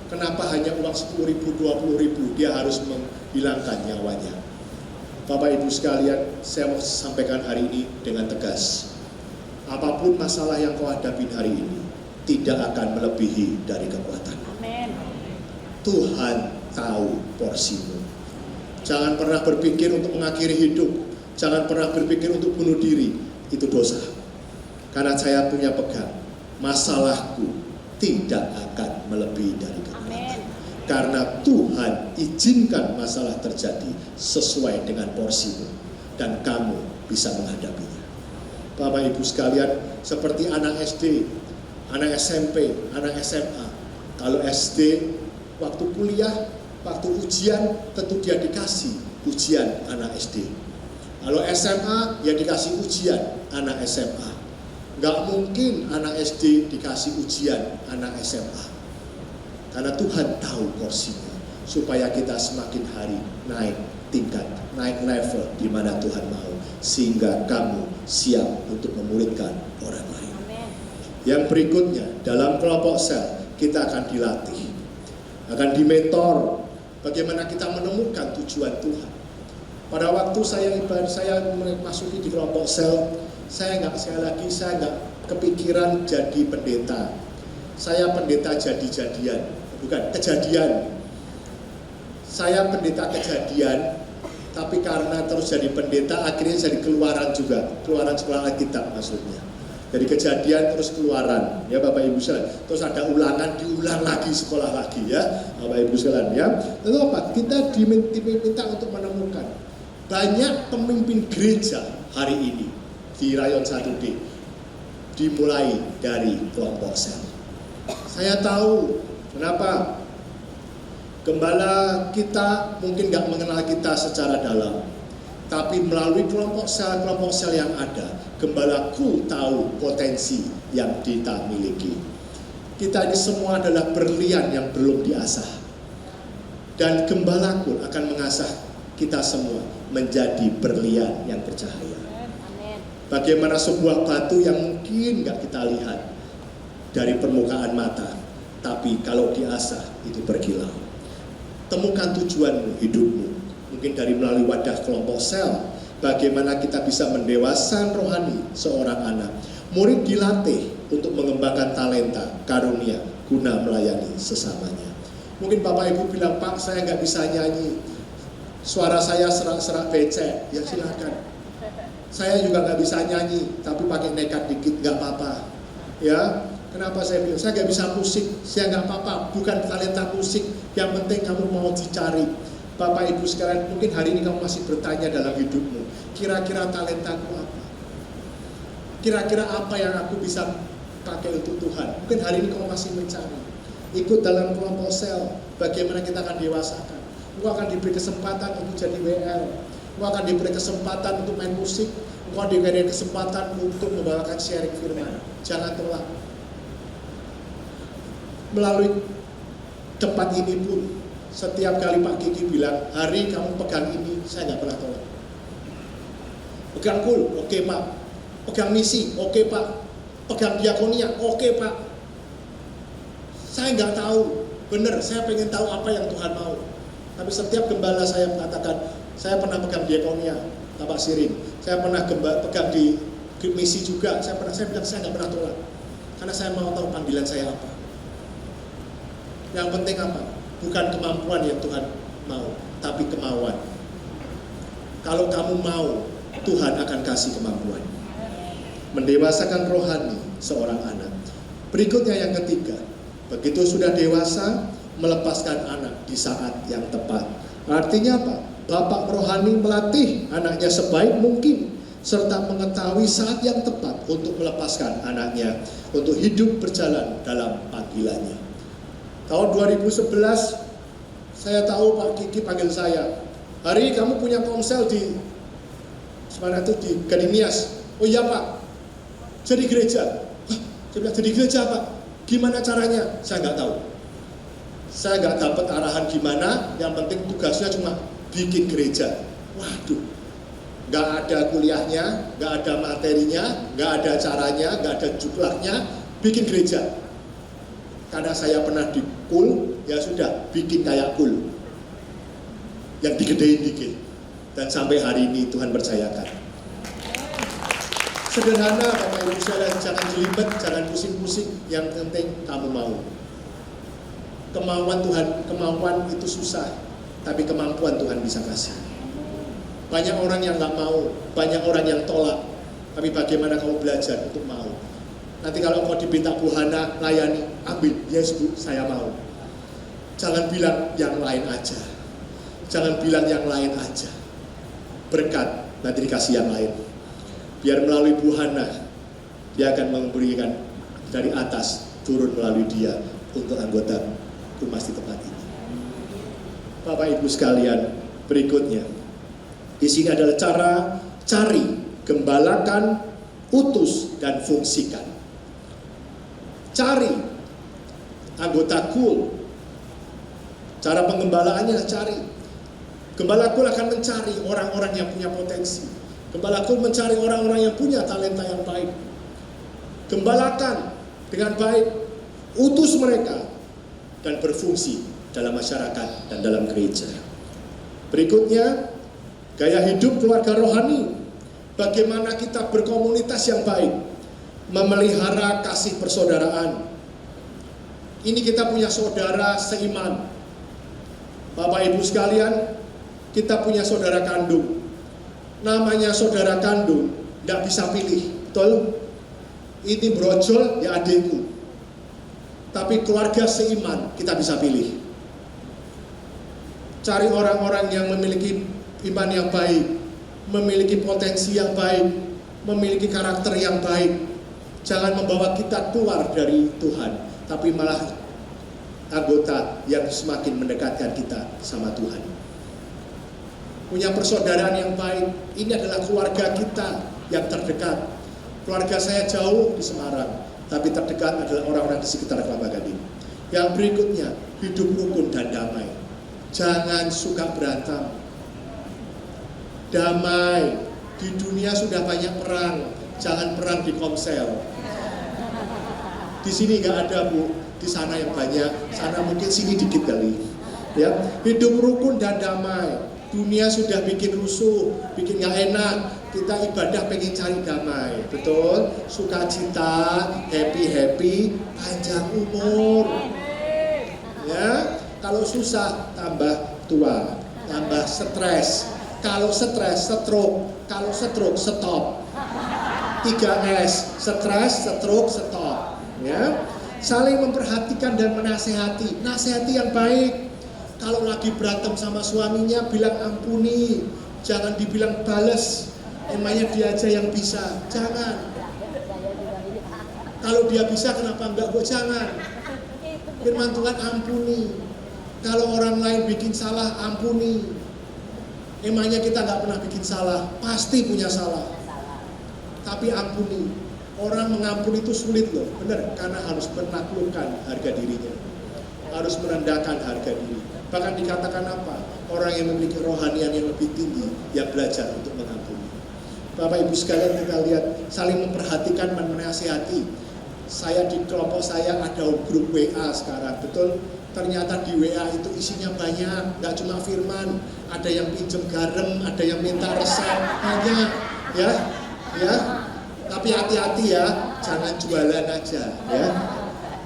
S5: Kenapa hanya uang 10.000, 20.000 dia harus menghilangkan nyawanya? Bapak Ibu sekalian, saya mau sampaikan hari ini dengan tegas. Apapun masalah yang kau hadapi hari ini, tidak akan melebihi dari kekuatan.
S4: Amin.
S5: Tuhan tahu porsimu. Jangan pernah berpikir untuk mengakhiri hidup. Jangan pernah berpikir untuk bunuh diri. Itu dosa. Karena saya punya pegang, masalahku tidak akan melebihi dari kekuatan.
S4: Amin.
S5: Karena Tuhan izinkan masalah terjadi sesuai dengan porsimu. Dan kamu bisa menghadapinya. Bapak Ibu sekalian, seperti anak SD, anak SMP, anak SMA. Kalau SD, waktu kuliah, waktu ujian, tentu dia dikasih ujian anak SD. Kalau SMA, ya dikasih ujian anak SMA. Nggak mungkin anak SD dikasih ujian anak SMA. Karena Tuhan tahu porsinya, supaya kita semakin hari naik tingkat, naik level di mana Tuhan mau, sehingga kamu siap untuk memuridkan orang lain.
S4: Amin.
S5: Yang berikutnya, dalam kelompok sel, kita akan dilatih, akan dimentor, bagaimana kita menemukan tujuan Tuhan. Pada waktu saya masuki di kelompok sel, saya nggak kepikiran jadi pendeta. Saya pendeta jadi-jadian, bukan kejadian. Saya pendeta kejadian, tapi karena terus jadi pendeta, akhirnya jadi keluaran juga, keluaran sekolah Alkitab maksudnya. Jadi kejadian terus keluaran, ya Bapak Ibu sekalian. Terus ada ulangan, diulang lagi sekolah lagi, ya Bapak Ibu sekalian. Ya, lalu apa? Kita diminta untuk menemukan banyak pemimpin gereja hari ini di Rayon 1D dimulai dari kelompok sel. Saya tahu kenapa gembala kita mungkin nggak mengenal kita secara dalam, tapi melalui kelompok sel yang ada, gembalaku tahu potensi yang kita miliki. Kita ini semua adalah berlian yang belum diasah, dan gembalaku akan mengasah kita semua menjadi berlian yang bercahaya.
S4: Amin.
S5: Bagaimana sebuah batu yang mungkin nggak kita lihat dari permukaan mata, tapi kalau diasah itu berkilau. Temukan tujuanmu, hidupmu, mungkin dari melalui wadah kelompok sel, bagaimana kita bisa mendewasakan rohani seorang anak. Murid dilatih untuk mengembangkan talenta, karunia, guna melayani sesamanya. Mungkin Bapak Ibu bilang, Pak, saya nggak bisa nyanyi, suara saya serak-serak becek, ya silakan. Saya juga nggak bisa nyanyi, tapi pakai nekat dikit, nggak apa-apa. Ya, kenapa saya bilang, saya nggak bisa musik, saya nggak apa-apa, bukan talenta musik, yang penting kamu mau dicari. Bapak Ibu sekalian, mungkin hari ini kamu masih bertanya dalam hidupmu, kira-kira talentaku apa? Kira-kira apa yang aku bisa pakai untuk Tuhan. Mungkin hari ini kau masih mencari. Ikut dalam kelompok sel, bagaimana kita akan dewasakan. Engkau akan diberi kesempatan untuk jadi WL. Engkau akan diberi kesempatan untuk main musik. Engkau diberi kesempatan untuk membawakan sharing firman. Jangan tolak. Melalui tempat ini pun, setiap kali Pak Kiki bilang, hari kamu pegang ini, saya nggak pernah tolak. Pegang kul, oke Pak. Pegang misi, oke Pak. Pegang diakonia, oke Pak. Saya nggak tahu, benar, saya pengen tahu apa yang Tuhan mau. Tapi setiap gembala saya mengatakan, saya pernah pegang diakonia, Bapak Sirin. Saya pernah pegang di misi juga, saya bilang saya nggak pernah tolak. Karena saya mau tahu panggilan saya apa. Yang penting apa? Bukan kemampuan yang Tuhan mau, tapi kemauan. Kalau kamu mau, Tuhan akan kasih kemampuan. Mendewasakan rohani seorang anak. Berikutnya yang ketiga, begitu sudah dewasa, melepaskan anak di saat yang tepat. Artinya apa? Bapak rohani melatih anaknya sebaik mungkin, serta mengetahui saat yang tepat untuk melepaskan anaknya, untuk hidup berjalan dalam panggilannya. Tahun 2011, saya tahu Pak Kiki panggil saya, hari kamu punya komsel di mana itu, di Gadinias. Oh iya Pak, jadi gereja. Hah, saya bilang jadi gereja Pak, gimana caranya? Saya nggak tahu. Saya nggak dapat arahan gimana, yang penting tugasnya cuma bikin gereja. Waduh, nggak ada kuliahnya, nggak ada materinya, nggak ada caranya, nggak ada juklaknya, bikin gereja. Karena saya pernah di kul, ya sudah, bikin kayak kul. Yang digedein dikit. Dan sampai hari ini Tuhan percayakan. Sederhana Bapak Ibu sekalian, jangan jelimet, jangan pusing-pusing, yang penting kamu mau. Kemauan itu susah, tapi kemampuan Tuhan bisa kasih. Banyak orang yang nggak mau, banyak orang yang tolak, tapi bagaimana kamu belajar untuk mau? Nanti kalau mau diminta Bu Hana layani, ambil, yes Bu, saya mau. Jangan bilang yang lain aja, jangan bilang yang lain aja. Berkat nanti dikasih yang lain. Biar melalui Bu Hana, dia akan memberikan dari atas turun melalui dia untuk anggota Kumas di tempat ini. Bapak Ibu sekalian, berikutnya di sini adalah cara cari, gembalakan, utus dan fungsikan. Cari anggota kul. Cara pengembalaannya cari. Gembala kul akan mencari orang-orang yang punya potensi. Gembala kul mencari orang-orang yang punya talenta yang baik. Gembalakan dengan baik, utus mereka dan berfungsi dalam masyarakat dan dalam gereja. Berikutnya, gaya hidup keluarga rohani. Bagaimana kita berkomunitas yang baik, memelihara kasih persaudaraan. Ini kita punya saudara seiman. Bapak Ibu sekalian, kita punya saudara kandung. Namanya saudara kandung, tidak bisa pilih, betul? Ini brojol, ya adikku. Tapi keluarga seiman, kita bisa pilih. Cari orang-orang yang memiliki iman yang baik, memiliki potensi yang baik, memiliki karakter yang baik. Jangan membawa kita keluar dari Tuhan, tapi malah anggota yang semakin mendekatkan kita sama Tuhan. Punya persaudaraan yang baik, ini adalah keluarga kita yang terdekat. Keluarga saya jauh di Semarang, tapi terdekat adalah orang-orang di sekitar Kelapa Gading. Yang berikutnya, hidup rukun dan damai. Jangan suka berantem. Damai. Di dunia sudah banyak perang, jangan perang di komsel. Di sini nggak ada Bu, di sana yang banyak, sana mungkin sini dikit kali. Ya, hidup rukun dan damai. Dunia sudah bikin rusuh, bikin nggak enak. Kita ibadah pengen cari damai, betul? Sukacita, happy, panjang umur. Ya, kalau susah tambah tua, tambah stres. Kalau stres, stroke. Kalau stroke, stop. 3S, stres, stroke, stop. Ya, saling memperhatikan dan menasehati. Nasihati yang baik. Kalau lagi berantem sama suaminya, bilang ampuni. Jangan dibilang bales. Emangnya dia aja yang bisa. Jangan. Kalau dia bisa kenapa enggak? Kok jangan. Firman Tuhan ampuni. Kalau orang lain bikin salah, ampuni. Emangnya kita nggak pernah bikin salah, pasti punya salah. Tapi ampuni. Orang mengampuni itu sulit loh, benar. Karena harus menaklukkan harga dirinya. Harus merendahkan harga diri. Bahkan dikatakan apa? Orang yang memiliki rohanian yang lebih tinggi, yang belajar untuk mengampuni. Bapak Ibu sekalian, kita lihat saling memperhatikan, menasihati. Saya di kelompok saya ada grup WA sekarang, betul? Ternyata di WA itu isinya banyak, nggak cuma firman, ada yang pinjem garam, ada yang minta resep, banyak, ya. Tapi hati-hati ya, jangan jualan aja, ya.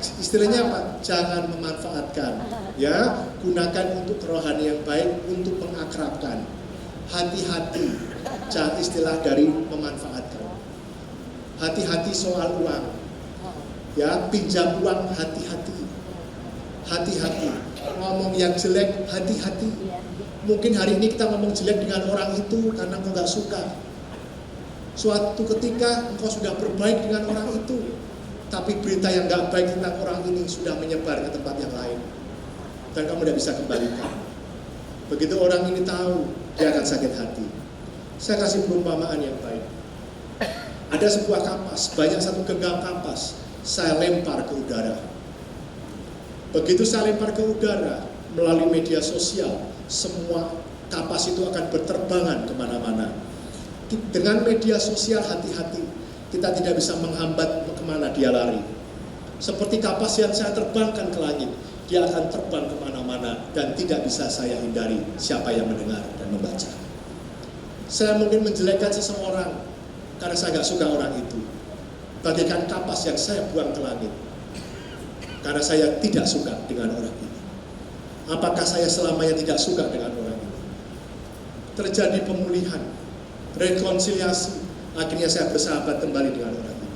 S5: Istilahnya apa? Jangan memanfaatkan, ya. Gunakan untuk kerohanian yang baik, untuk mengakrabkan. Hati-hati, jangan istilah dari memanfaatkan. Hati-hati soal uang. Ya, pinjam uang hati-hati. Hati-hati. Ngomong yang jelek hati-hati. Mungkin hari ini kita ngomong jelek dengan orang itu karena engkau gak suka. Suatu ketika engkau sudah berbaik dengan orang itu, tapi berita yang gak baik tentang orang ini sudah menyebar ke tempat yang lain, dan kamu tidak bisa kembalikan. Begitu orang ini tahu, dia akan sakit hati. Saya kasih perumpamaan yang baik. Ada sebuah kapas, banyak satu genggam kapas. Saya lempar ke udara. Begitu saya lempar ke udara melalui media sosial, semua kapas itu akan berterbangan kemana-mana. Dengan media sosial hati-hati, kita tidak bisa menghambat kemana dia lari. Seperti kapas yang saya terbangkan ke langit, dia akan terbang kemana-mana dan tidak bisa saya hindari siapa yang mendengar dan membaca. Saya mungkin menjelekkan seseorang karena saya gak suka orang itu. Bagaikan kapas yang saya buang ke langit karena saya tidak suka dengan orang ini. Apakah saya selamanya tidak suka dengan orang ini? Terjadi pemulihan, rekonsiliasi, akhirnya saya bersahabat kembali dengan orang ini.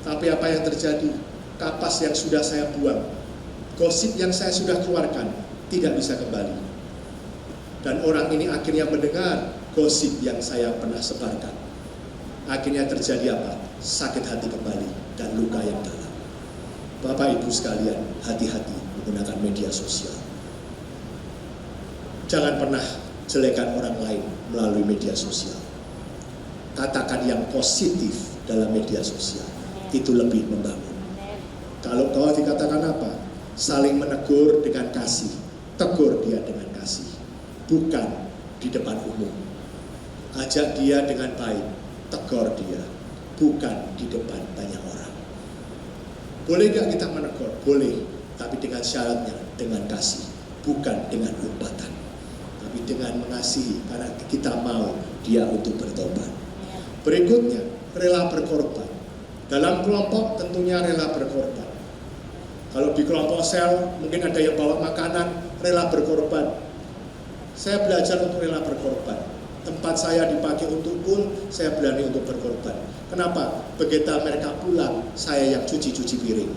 S5: Tapi apa yang terjadi? Kapas yang sudah saya buang, gosip yang saya sudah keluarkan tidak bisa kembali. Dan orang ini akhirnya mendengar gosip yang saya pernah sebarkan. Akhirnya terjadi apa? Sakit hati kembali dan luka yang dalam. Bapak Ibu sekalian, hati-hati menggunakan media sosial. Jangan pernah jelekan orang lain melalui media sosial. Katakan yang positif dalam media sosial, itu lebih membangun. Kalau kau dikatakan apa? Saling menegur dengan kasih, tegur dia dengan kasih, bukan di depan umum. Ajak dia dengan baik, tegur dia, bukan di depan banyak orang. Boleh gak kita menegur? Boleh, tapi dengan syaratnya, dengan kasih, bukan dengan umpatan, tapi dengan mengasihi, karena kita mau dia untuk bertobat. Berikutnya, rela berkorban. Dalam kelompok tentunya rela berkorban. Kalau di kelompok sel, mungkin ada yang bawa makanan, rela berkorban. Saya belajar untuk rela berkorban. Tempat saya dipakai untuk pun, saya berani untuk berkorban. Kenapa? Begitu mereka pulang, saya yang cuci-cuci piring.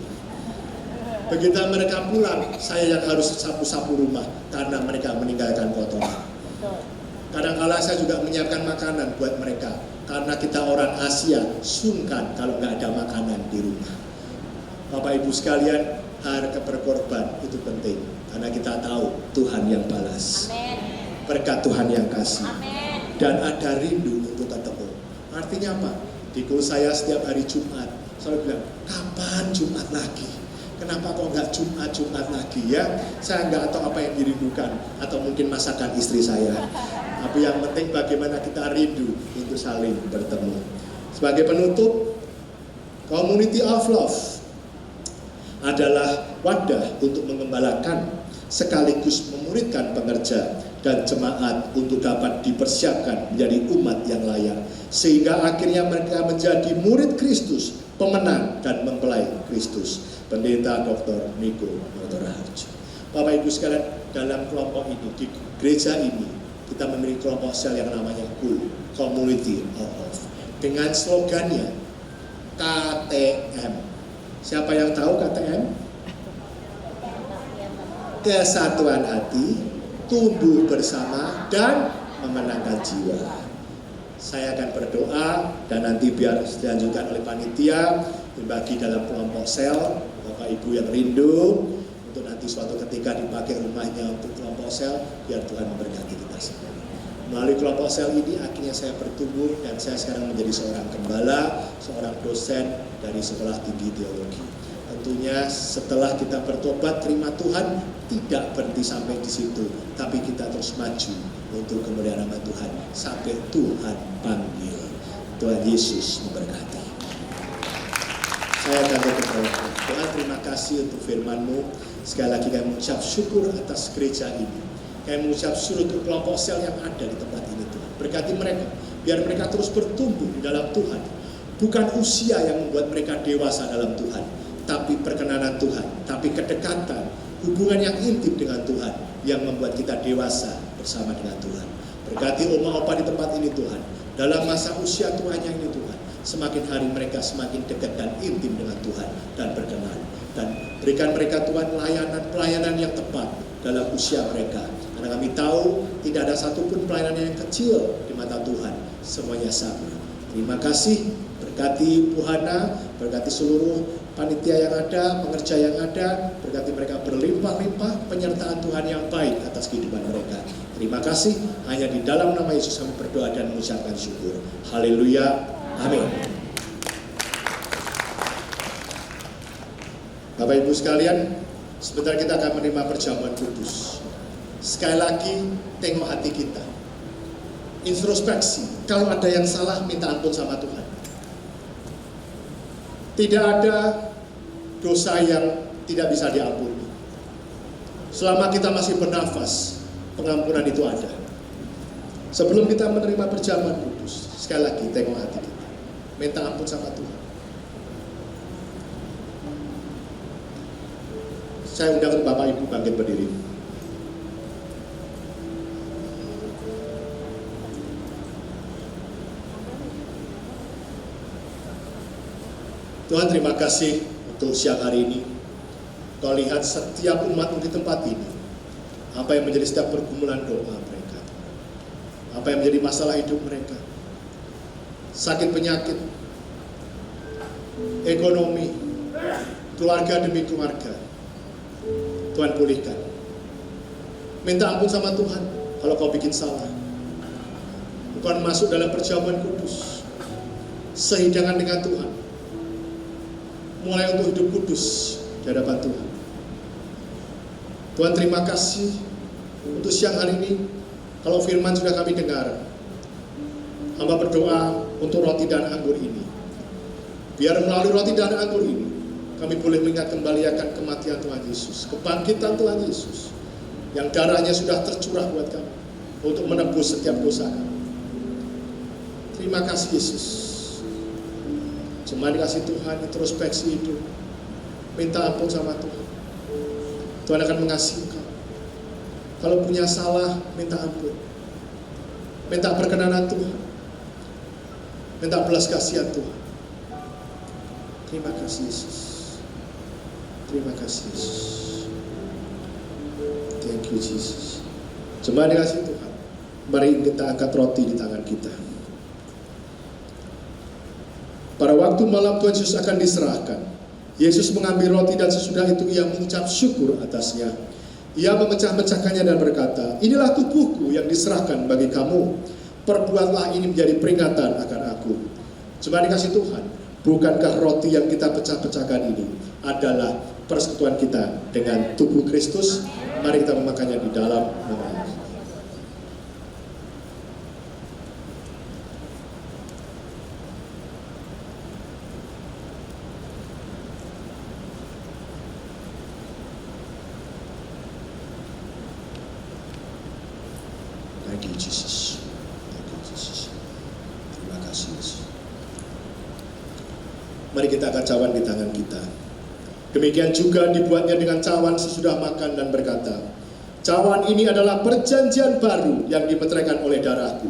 S5: Begitu mereka pulang, saya yang harus sapu-sapu rumah, karena mereka meninggalkan kotoran. Kadang-kala saya juga menyiapkan makanan buat mereka, karena kita orang Asia, sungkan kalau nggak ada makanan di rumah. Bapak Ibu sekalian, harga berkorban itu penting, karena kita tahu Tuhan yang balas. Berkat Tuhan yang kasih. Dan ada rindu untuk ketemu. Artinya apa? Di kul saya setiap hari Jumat, saya bilang, kapan Jumat lagi? Kenapa kok nggak Jumat lagi ya? Saya nggak tahu apa yang dirindukan, atau mungkin masakan istri saya. Tapi yang penting bagaimana kita rindu untuk saling bertemu. Sebagai penutup, Community of Love adalah wadah untuk mengembalakan sekaligus memuridkan pengerja dan jemaat untuk dapat dipersiapkan menjadi umat yang layak, sehingga akhirnya mereka menjadi murid Kristus, pemenang dan mempelai Kristus. Pendeta Dr. Niko Motoraharjo. Bapak Ibu sekalian, dalam kelompok ini, di gereja ini, kita memiliki kelompok sel yang namanya KUL, Community of Love, dengan slogannya KTM. Siapa yang tahu KTM? Kesatuan hati, tumbuh bersama, dan memenangkan jiwa. Saya akan berdoa dan nanti biar dilanjutkan oleh panitia. dibagi dalam kelompok sel. Bapak Ibu yang rindu untuk nanti suatu ketika dipakai rumahnya untuk kelompok sel, biar Tuhan memberkati kita semua. Melalui kelompok sel ini akhirnya saya bertumbuh dan saya sekarang menjadi seorang gembala, seorang dosen dari Sekolah Tinggi Teologi. Tentunya setelah kita bertobat terima Tuhan, tidak berhenti sampai di situ, tapi kita terus maju untuk kemuliaan nama Tuhan sampai Tuhan panggil. Tuhan Yesus memberkati. Saya akan berdoa. Tuhan, terima kasih untuk firman-Mu. Sekali lagi kami mengucap syukur atas gereja ini. Kami mengucap syukur untuk kelompok sel yang ada di tempat ini, Tuhan. Berkati mereka, biar mereka terus bertumbuh di dalam Tuhan. Bukan usia yang membuat mereka dewasa dalam Tuhan, tapi perkenanan Tuhan, tapi kedekatan, hubungan yang intim dengan Tuhan yang membuat kita dewasa bersama dengan Tuhan. Berkati oma-opa di tempat ini, Tuhan. Dalam masa usia tuanya ini, Tuhan, semakin hari mereka semakin dekat dan intim dengan Tuhan dan berkenan. Dan berikan mereka, Tuhan, pelayanan yang tepat dalam usia mereka. Karena kami tahu tidak ada satupun pelayanan yang kecil di mata Tuhan, semuanya sama. Terima kasih, berkati Bu Hana, berkati seluruh panitia yang ada, pengerja yang ada, berkati mereka berlimpah-limpah penyertaan Tuhan yang baik atas kehidupan mereka. Terima kasih, hanya di dalam nama Yesus kami berdoa dan mengucapkan syukur. Haleluya, amin. Bapak Ibu sekalian, sebentar kita akan menerima perjamuan kudus. Sekali lagi, tengok hati kita. Introspeksi, kalau ada yang salah, minta ampun sama Tuhan. Tidak ada dosa yang tidak bisa diampuni. Selama kita masih bernafas, pengampunan itu ada. Sebelum kita menerima perjamuan kudus, sekali lagi tengok hati kita. Minta ampun sama Tuhan. Saya undang Bapak Ibu bangkit berdiri. Tuhan, terima kasih untuk siang hari ini. Kau lihat setiap umat di tempat ini, apa yang menjadi setiap pergumulan doa mereka, apa yang menjadi masalah hidup mereka, sakit penyakit, ekonomi, keluarga demi keluarga. Tuhan pulihkan. Minta ampun sama Tuhan kalau kau bikin salah. Bukan masuk dalam perjamuan kudus, sehidangan dengan Tuhan, mulai untuk hidup kudus di hadapan Tuhan. Tuhan, terima kasih untuk siang hari ini. Kalau firman sudah kami dengar, hamba berdoa untuk roti dan anggur ini. Biar melalui roti dan anggur ini, kami boleh mengingat kembali akan kematian Tuhan Yesus, kebangkitan Tuhan Yesus, yang darahnya sudah tercurah buat kami, untuk menebus setiap dosa kami. Terima kasih Yesus. Cuma dikasih Tuhan, introspeksi hidup, minta ampun sama Tuhan. Tuhan akan mengasihi engkau. Kalau punya salah, minta ampun, minta perkenanan Tuhan, minta belas kasihan Tuhan. Terima kasih Yesus. Terima kasih Yesus. Thank you Jesus. Cuma dikasih Tuhan. Mari kita angkat roti di tangan kita. Pada waktu malam Tuhan Yesus akan diserahkan, Yesus mengambil roti dan sesudah itu ia mengucap syukur atasnya. Ia memecah-mecahkannya dan berkata, inilah tubuhku yang diserahkan bagi kamu. Perbuatlah ini menjadi peringatan akan aku. Cuma dikasih Tuhan, bukankah roti yang kita pecah-pecahkan ini adalah persekutuan kita dengan tubuh Kristus? Mari kita memakannya di dalam nama Yesus. Thank you Jesus. Thank you Jesus. Terima kasih Yesus. Mari kita angkat cawan di tangan kita. Demikian juga dibuatnya dengan cawan sesudah makan dan berkata, cawan ini adalah perjanjian baru yang dimeteraikan oleh darahku.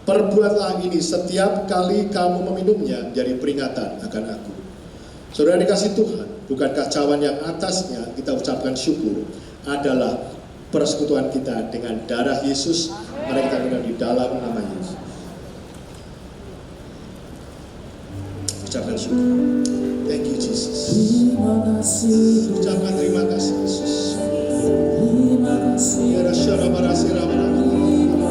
S5: Perbuatlah ini setiap kali kamu meminumnya menjadi peringatan akan aku. Saudara dikasih Tuhan, bukankah cawan yang atasnya kita ucapkan syukur adalah persekutuan kita dengan darah Yesus? Mari kita minum di dalam nama Yesus. Ucapkan syukur. Thank you Jesus.
S2: Terima kasih,
S5: Ucapkan terima kasih Yesus.
S2: terima kasih.
S5: Ya rasyara barasira
S2: Terima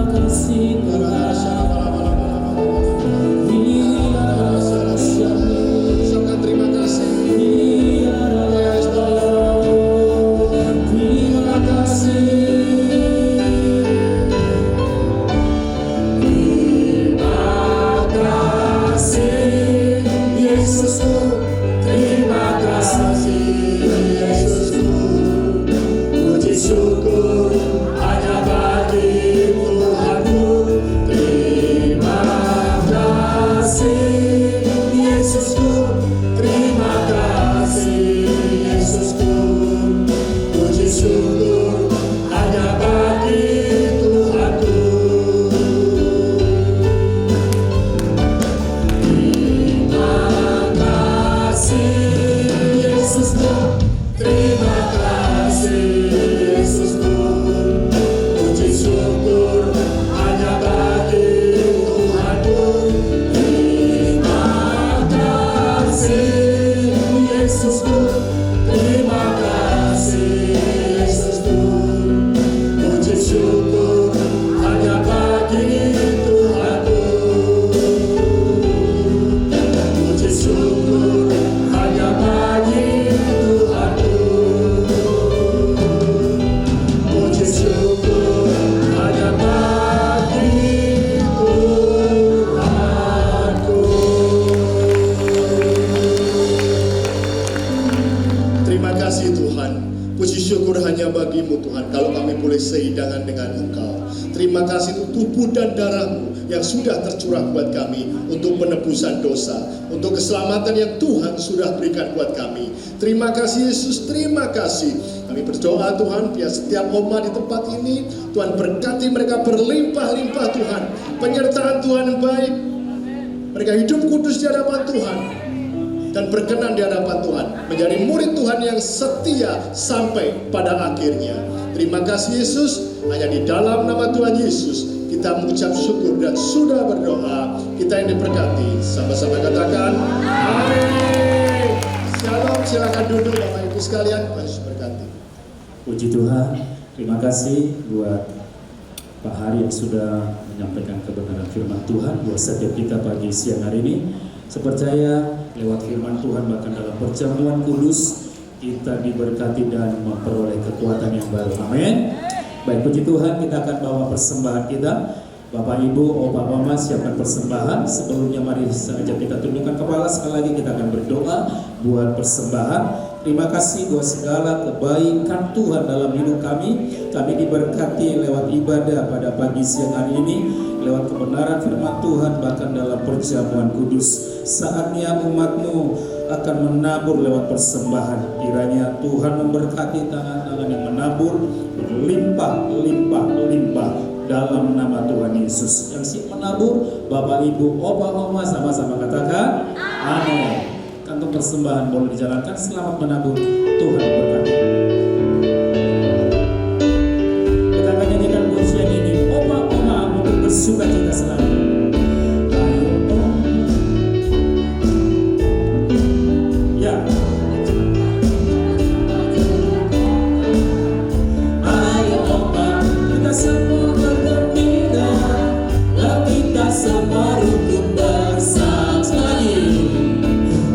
S2: kasih
S5: Ucapkan terima kasih.
S2: Terima kasih. Yesusku, terima kasih Yesusku. Puji syukur hanya bagi Tuhanku. Terima kasih Yesusku, terima kasih Yesusku. Puji syukur hanya bagi Tuhanku. Terima kasih Yesusku, puji syukur hanya bagi Tuhanku. Terima kasih Yesusku, terima kasih Yesusku, puji syukur hanya bagi Tuhanku. Puji syukur hanya bagi Tuhanku. Puji syukur hanya bagi Tuhanku. Terima kasih Tuhan. Puji syukur hanya bagimu Tuhan. Kalau kami boleh seidangan dengan Engkau. Terima kasih untuk tubuh dan darahmu yang sudah tercurah buat kami untuk penebusan dosa, untuk keselamatan yang Tuhan sudah berikan buat kami. Terima kasih Yesus, terima kasih. Kami berdoa Tuhan, biar setiap oma di tempat ini, Tuhan berkati mereka berlimpah-limpah Tuhan. Penyertaan Tuhan yang baik. Mereka hidup kudus di hadapan Tuhan dan berkenan di hadapan Tuhan, menjadi murid Tuhan yang setia sampai pada akhirnya. Terima kasih Yesus, hanya di dalam nama Tuhan Yesus kita mengucap syukur dan sudah berdoa. Kita yang diberkati, sama-sama katakan amin. Shalom, silakan duduk Bapak Ibu sekalian, Yesus berkati. Puji Tuhan, terima kasih buat Pak Hari yang sudah menyampaikan kebenaran firman Tuhan buat setiap kita pagi siang hari ini. Sepercaya lewat firman Tuhan bahkan dalam perjamuan kudus kita diberkati dan memperoleh kekuatan yang baru. Amin. Baik, puji Tuhan, kita akan bawa persembahan kita. Bapak, Ibu, Opa, Oma, siapkan persembahan. Sebelumnya mari saja kita tundukkan kepala. Sekali lagi kita akan berdoa buat persembahan. Terima kasih buat segala kebaikan Tuhan dalam hidup kami. Kami diberkati lewat ibadah pada pagi siang hari ini, lewat kebenaran firman Tuhan, bahkan dalam perjamuan kudus. Saatnya umat-Mu akan menabur lewat persembahan. Kiranya Tuhan memberkati tangan-tangan yang menabur berlimpah, limpah, limpah dalam nama Tuhan Yesus. Yang siap menabur, Bapak, Ibu, Opa, Oma, sama-sama katakan amin. Kantong persembahan boleh dijalankan. Selamat menabur, Tuhan memberkati. Kita akan nyanyikan pujian ini, Opa, Oma, untuk bersuka cita selalu. Semua rukun bersama lagi.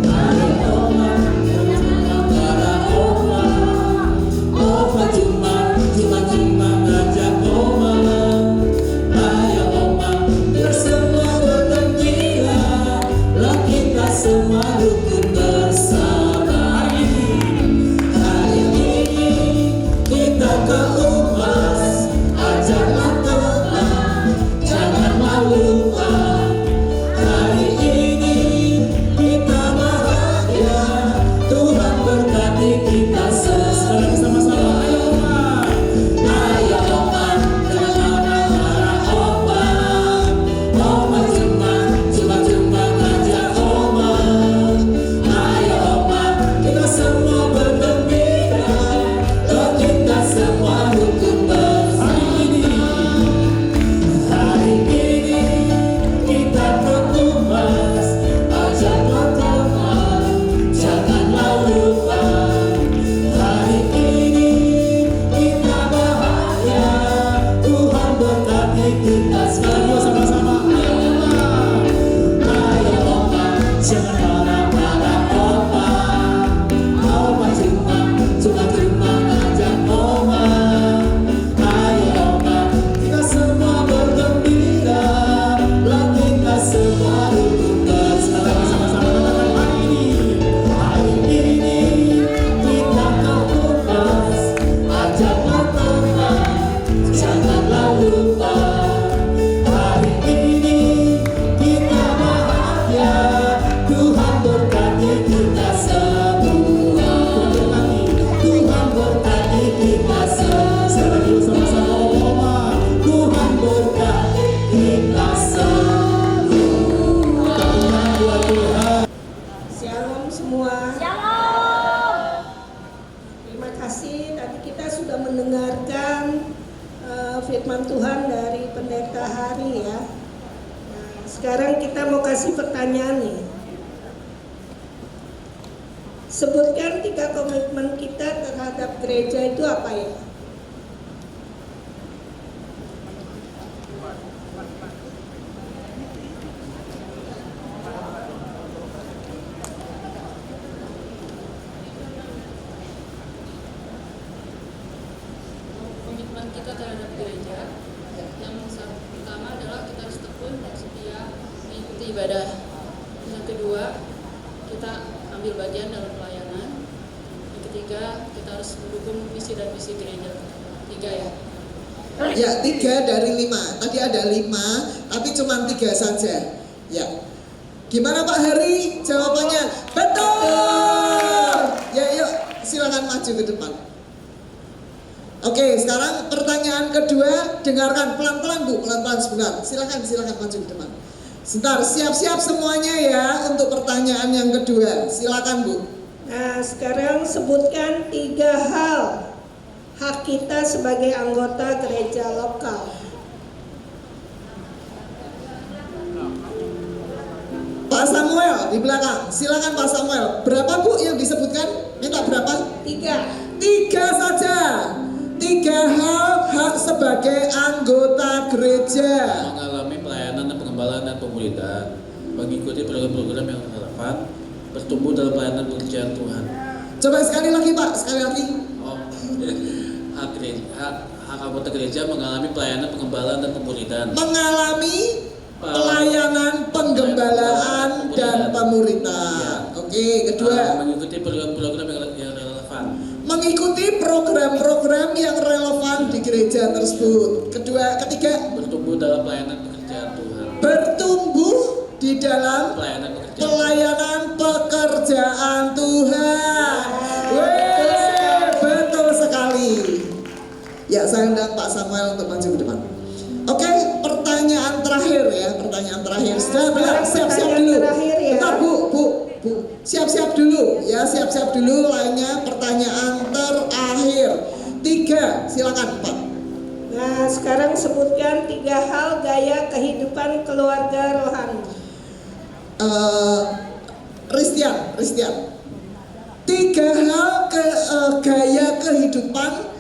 S2: Ayo Oma, para Oma, Opa cuma ngajak Oma. Ayo Oma, biar semua bergembira, lah kita semua rukun bersama. Hari ini kita ke Umas, ajaklah teman, jangan malu.
S6: kasih pertanyaan nih. Sebutkan 3 komitmen kita terhadap gereja itu apa ya?
S7: Komitmen kita terhadap gereja yang pertama adalah kita harus tekun dan setia mengikuti ibadah. Yang kedua, kita ambil bagian dalam pelayanan. Yang ketiga, kita harus mendukung visi dan misi gereja. 3 ya.
S8: Ya, 3 dari 5. Tadi ada 5, tapi cuma 3 saja. Ya. Gimana Pak Heri? Jawabannya betul. Ya, yuk silakan maju ke depan. Oke, sekarang pertanyaan kedua, dengarkan pelan-pelan Bu, pelan-pelan sebentar. Silakan maju ke depan. Sebentar, siap-siap semuanya ya untuk pertanyaan yang kedua. Silakan Bu.
S6: Nah, sekarang sebutkan 3 hal hak kita sebagai anggota gereja lokal.
S8: Pak Samuel di belakang. Silakan Pak Samuel. Berapa Bu yang disebutkan? Minta berapa?
S6: 3.
S8: 3 saja. 3 hal hak sebagai anggota gereja.
S9: Mengalami pelayanan dan pengembalaan dan pemuridan, mengikuti program-program yang relevan, bertumbuh dalam pelayanan pekerjaan Tuhan.
S8: Coba sekali lagi Pak, sekali lagi.
S9: Hak anggota gereja mengalami pelayanan pengembalaan dan pemuridan.
S8: Mengalami pelayanan penggembalaan dan pemuritan. Oke, kedua.
S9: Mengikuti program-program yang relevan.
S8: Mengikuti program-program yang relevan di gereja tersebut. Ketiga.
S9: Bertumbuh dalam pelayanan pekerjaan Tuhan.
S8: Bertumbuh di dalam pelayanan pekerjaan Tuhan. Betul sekali. Ya, saya undang Pak Samuel untuk maju ke depan. Oke, pertanyaan terakhir ya, pertanyaan terakhir. Sudah bilang siap-siap dulu. Bentar Bu. Siap-siap dulu ya, siap-siap dulu. Lainnya pertanyaan terakhir. 3, silakan Pak.
S6: Nah, sekarang sebutkan 3 hal gaya kehidupan keluarga rohani.
S8: Ristian. 3 hal gaya kehidupan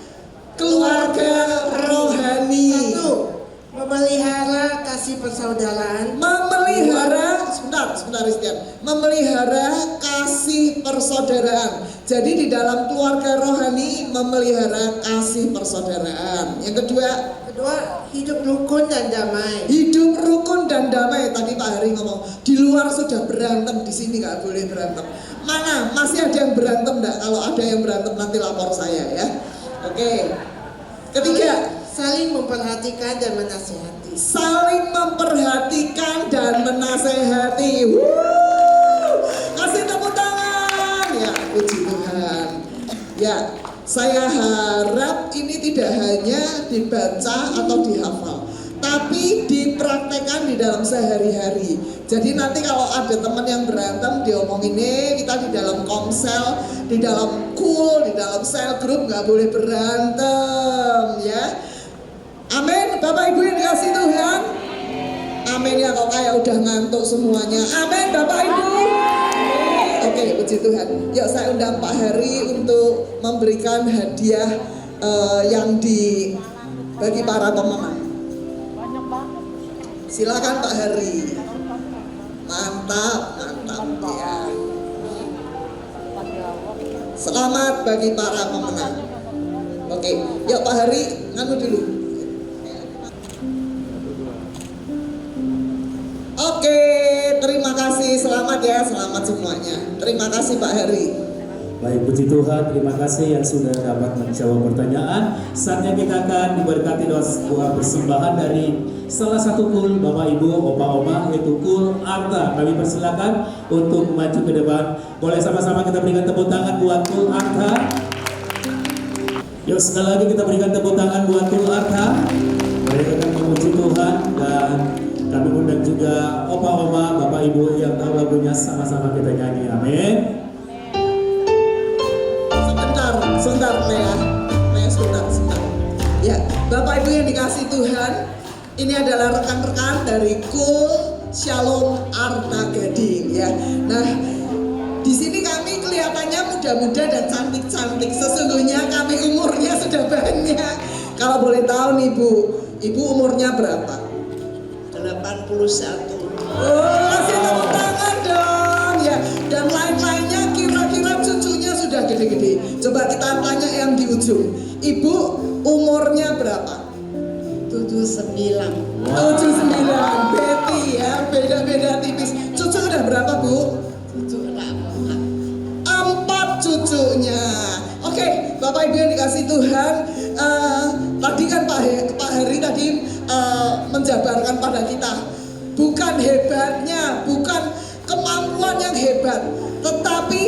S8: keluarga rohani.
S10: 1. Memelihara kasih persaudaraan.
S8: Sebentar Ristian. Memelihara kasih persaudaraan. Jadi di dalam keluarga rohani memelihara kasih persaudaraan. Yang kedua,
S10: hidup rukun dan damai.
S8: Hidup rukun dan damai. Tadi Pak Hari ngomong, di luar sudah berantem, di sini nggak boleh berantem. Mana? Masih ada yang berantem nggak? Kalau ada yang berantem nanti lapor saya ya. Oke. Ketiga,
S10: saling memperhatikan dan menasihati.
S8: Saling memperhatikan dan menasehati. Kasih tepuk tangan. Ya, puji Tuhan. Ya, saya harap ini tidak hanya dibaca atau dihafal, tapi dipraktekkan di dalam sehari-hari. Jadi nanti kalau ada teman yang berantem, diomongin nih, kita di dalam komsel, di dalam di dalam sel group nggak boleh berantem, ya. Amin, Bapak Ibu yang dikasih Tuhan. Amin ya, kok kayak udah ngantuk semuanya. Amin, Bapak Ibu. Oke, puji Tuhan. Yuk saya undang Pak Heri untuk memberikan hadiah yang bagi para pemenang. Silakan Pak Heri. Mantap ya. Selamat bagi para pemenang. Oke, yuk Pak Heri, nganu dulu. Oke, terima kasih, selamat ya, selamat semuanya. Terima kasih Pak Heri.
S2: Baik, puji Tuhan, terima kasih yang sudah dapat menjawab pertanyaan. Saatnya kita akan diberkati doa persembahan dari salah satu kul Bapak Ibu, Opa Oma, yaitu kul Arta. Kami persilakan untuk maju ke depan. Boleh sama-sama kita berikan tepuk tangan buat kul Arta. Yuk sekali lagi kita berikan tepuk tangan buat kul Arta. Mereka akan memuji Tuhan dan kami undang juga Opa Oma, Bapak Ibu yang tahu lagunya, sama-sama kita nyanyi. Amin.
S8: Sebentar Lea, sebentar. Ya, Bapak Ibu yang dikasih Tuhan, ini adalah rekan-rekan dari kul Shalom Arta Gading ya. Nah, di sini kami kelihatannya muda-muda dan cantik-cantik. Sesungguhnya kami umurnya sudah banyak. Kalau boleh tahu nih Bu, Ibu umurnya berapa?
S10: 81.
S8: Oh, kasih tepuk tangan dong ya. Dan lain-lainnya kira-kira cucunya sudah gede-gede. Coba kita tanya yang di ujung. Ibu umurnya berapa?
S10: 79.
S8: 79. Betty ya, beda-beda tipis. Cucu udah berapa Bu?
S10: Cucu anak
S8: 4 cucunya. Oke, Bapak Ibu yang dikasih Tuhan, tadi kan Pak Heri tadi menjabarkan pada kita, bukan hebatnya, bukan kemampuan yang hebat, tetapi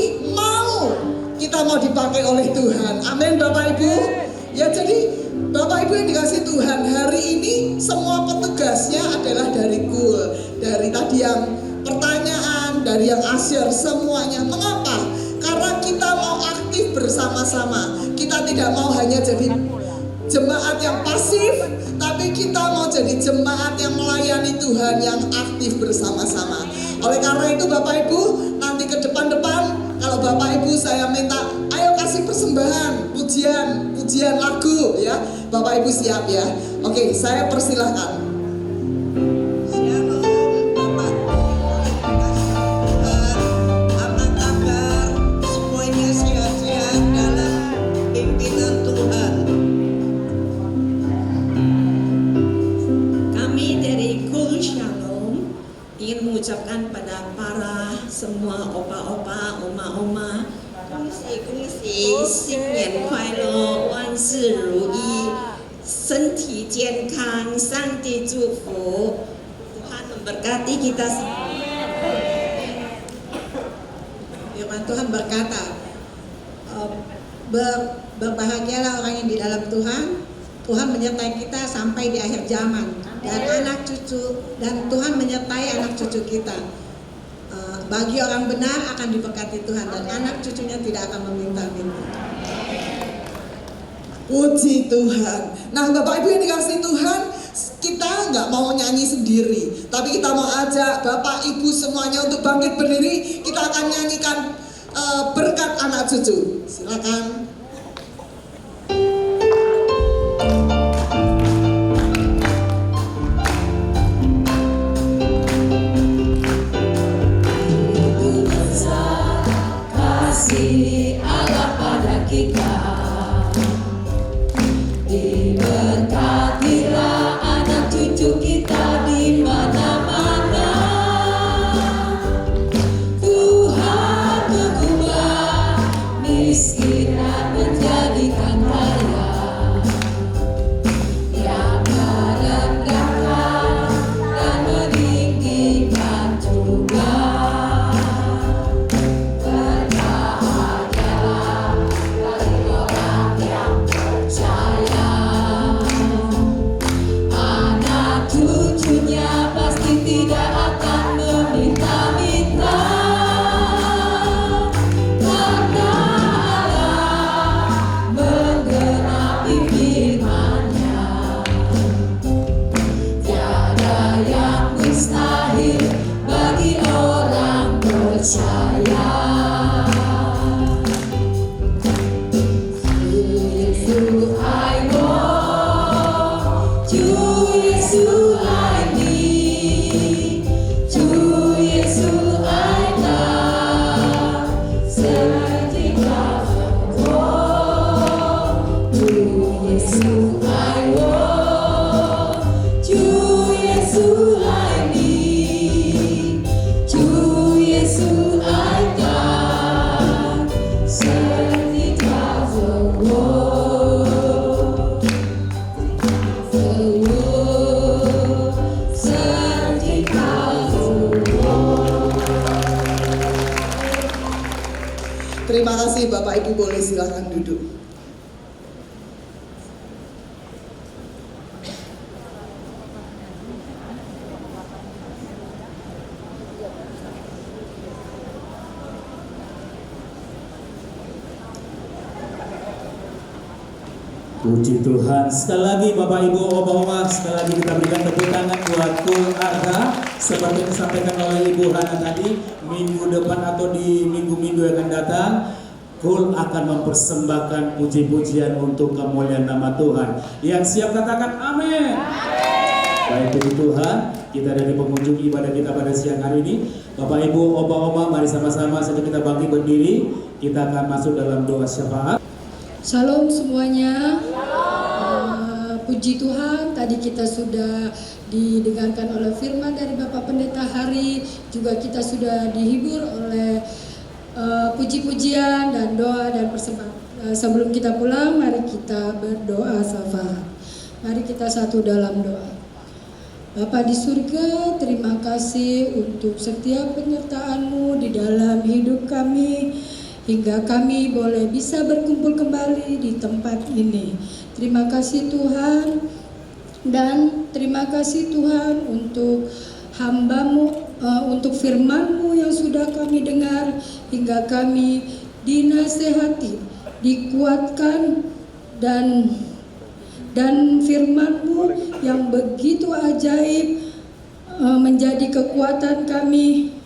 S8: kita mau dipakai oleh Tuhan. Amin Bapak Ibu. Ya, jadi Bapak Ibu yang dikasih Tuhan, hari ini semua petugasnya adalah dari KUL, dari tadi yang pertanyaan, dari yang asyir, semuanya. Mengapa? Karena kita mau aktif bersama-sama. Kita tidak mau hanya jadi jemaat yang pasif, tapi kita mau jadi jemaat yang melayani Tuhan, yang aktif bersama-sama. Oleh karena itu Bapak Ibu, nanti ke depan-depan, kalau Bapak Ibu saya minta, ayo kasih persembahan, pujian lagu ya. Bapak Ibu siap ya? Oke, saya persilahkan.
S11: Mengucapkan pada para semua opa-opa, oma-oma, 恭喜恭喜，新年快乐，万事如意，身体健康，上帝祝福，Tuhan memberkati kita semua.
S10: Firman Tuhan berkata, berbahagialah orang yang di dalam Tuhan. Tuhan menyertai kita sampai di akhir zaman, dan anak cucu, dan Tuhan menyertai anak cucu kita. Bagi orang benar akan diberkati Tuhan, dan anak cucunya tidak akan meminta-minta.
S8: Puji Tuhan. Nah Bapak Ibu yang dikasih Tuhan, kita nggak mau nyanyi sendiri, tapi kita mau ajak Bapak Ibu semuanya untuk bangkit berdiri. Kita akan nyanyikan berkat anak cucu. Silakan.
S4: Kasih Allah pada kita, diberkatilah anak cucu kita di mana-mana. Tuhan mengubah miskin menjadikan kaya, yang merendahkan dan meninggikan juga.
S8: Terima kasih Bapak Ibu, boleh silakan duduk.
S2: Puji Tuhan. Sekali lagi Bapak Ibu Oma, sekali lagi kita berikan tepuk tangan buat Kul Arga. Seperti yang disampaikan oleh Ibu Hana tadi, minggu depan atau di minggu-minggu yang akan datang, Kul akan mempersembahkan puji-pujian untuk kemuliaan nama Tuhan. Yang siap katakan amin. Baik, puji Tuhan, kita dari pengunjung ibadah kita pada siang hari ini. Bapak Ibu Oma, mari sama-sama saja kita bangkit berdiri. Kita akan masuk dalam doa syafaat.
S12: Shalom semuanya. Puji Tuhan, tadi kita sudah didengarkan oleh firman dari Bapak Pendeta Hari, juga kita sudah dihibur oleh puji-pujian dan doa dan persembahan. Sebelum kita pulang, mari kita berdoa syafaat. Mari kita satu dalam doa. Bapa di surga, terima kasih untuk setiap penyertaan-Mu di dalam hidup kami, hingga kami boleh bisa berkumpul kembali di tempat ini. Terima kasih Tuhan, dan terima kasih Tuhan untuk hamba-Mu, untuk firman-Mu yang sudah kami dengar, hingga kami dinasehati, dikuatkan, dan firman-Mu yang begitu ajaib menjadi kekuatan kami,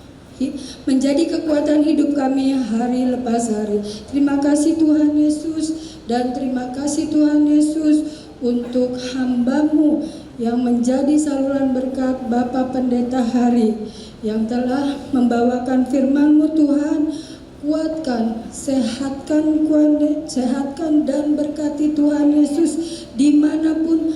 S12: menjadi kekuatan hidup kami hari lepas hari. Terima kasih Tuhan Yesus, dan terima kasih Tuhan Yesus untuk hamba-Mu yang menjadi saluran berkat Bapak Pendeta Hari yang telah membawakan firman-Mu Tuhan. Kuatkan, sehatkan dan berkati Tuhan Yesus dimanapun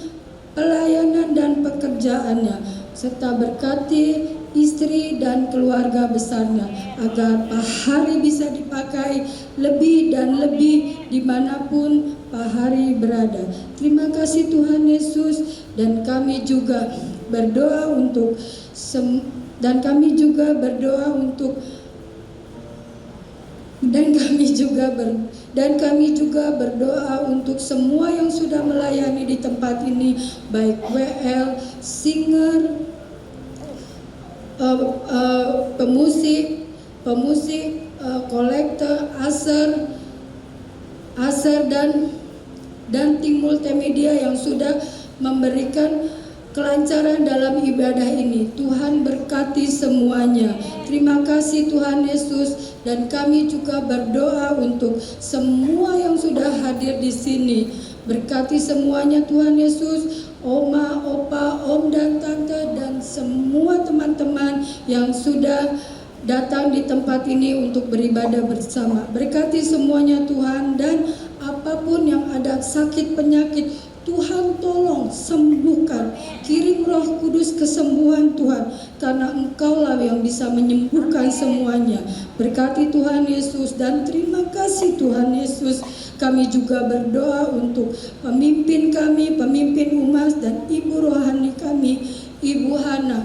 S12: pelayanan dan pekerjaannya, serta berkati istri dan keluarga besarnya, agar Pak Hari bisa dipakai lebih dan lebih dimanapun Pak Hari berada. Terima kasih Tuhan Yesus, dan kami juga berdoa untuk berdoa untuk semua yang sudah melayani di tempat ini, baik WL, singer, pemusik, kolektor, aser dan tim multimedia yang sudah memberikan kelancaran dalam ibadah ini. Tuhan berkati semuanya. Terima kasih Tuhan Yesus, dan kami juga berdoa untuk semua yang sudah hadir di sini. Berkati semuanya Tuhan Yesus, Oma, Opa, Om dan Tante, dan semua teman-teman yang sudah datang di tempat ini untuk beribadah bersama. Berkati semuanya Tuhan, dan apapun yang ada sakit penyakit, Tuhan tolong sembuhkan. Kirim Roh Kudus kesembuhan Tuhan, karena Engkaulah yang bisa menyembuhkan semuanya. Berkati Tuhan Yesus, dan terima kasih Tuhan Yesus. Kami juga berdoa untuk pemimpin kami, pemimpin Umas, dan ibu rohani kami, Ibu Hana.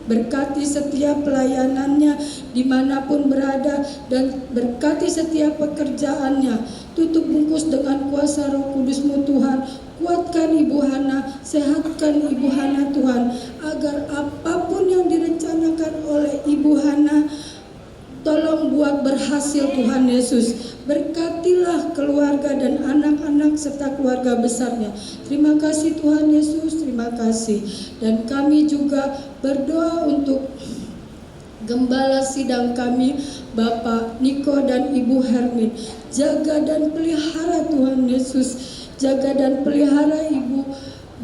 S12: Berkati setiap pelayanannya dimanapun berada, dan berkati setiap pekerjaannya. Tutup bungkus dengan kuasa Roh Kudus-Mu Tuhan. Kuatkan Ibu Hana, sehatkan Ibu Hana Tuhan, agar apapun yang direncanakan oleh Ibu Hana, tolong buat berhasil Tuhan Yesus. Berkatilah keluarga dan anak-anak serta keluarga besarnya. Terima kasih Tuhan Yesus, terima kasih. Dan kami juga berdoa untuk gembala sidang kami, Bapak Niko dan Ibu Hermin. Jaga dan pelihara Tuhan Yesus. Jaga dan pelihara Ibu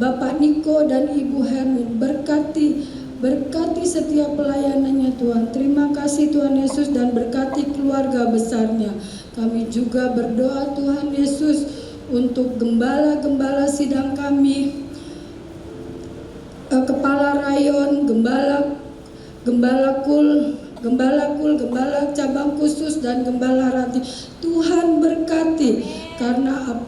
S12: Bapak Niko dan Ibu Hermin. Berkati setiap pelayanannya Tuhan. Terima kasih Tuhan Yesus, dan berkati keluarga besarnya. Kami juga berdoa Tuhan Yesus untuk gembala-gembala sidang kami, kepala rayon, gembala kul, gembala cabang khusus, dan gembala ranting. Tuhan berkati, karena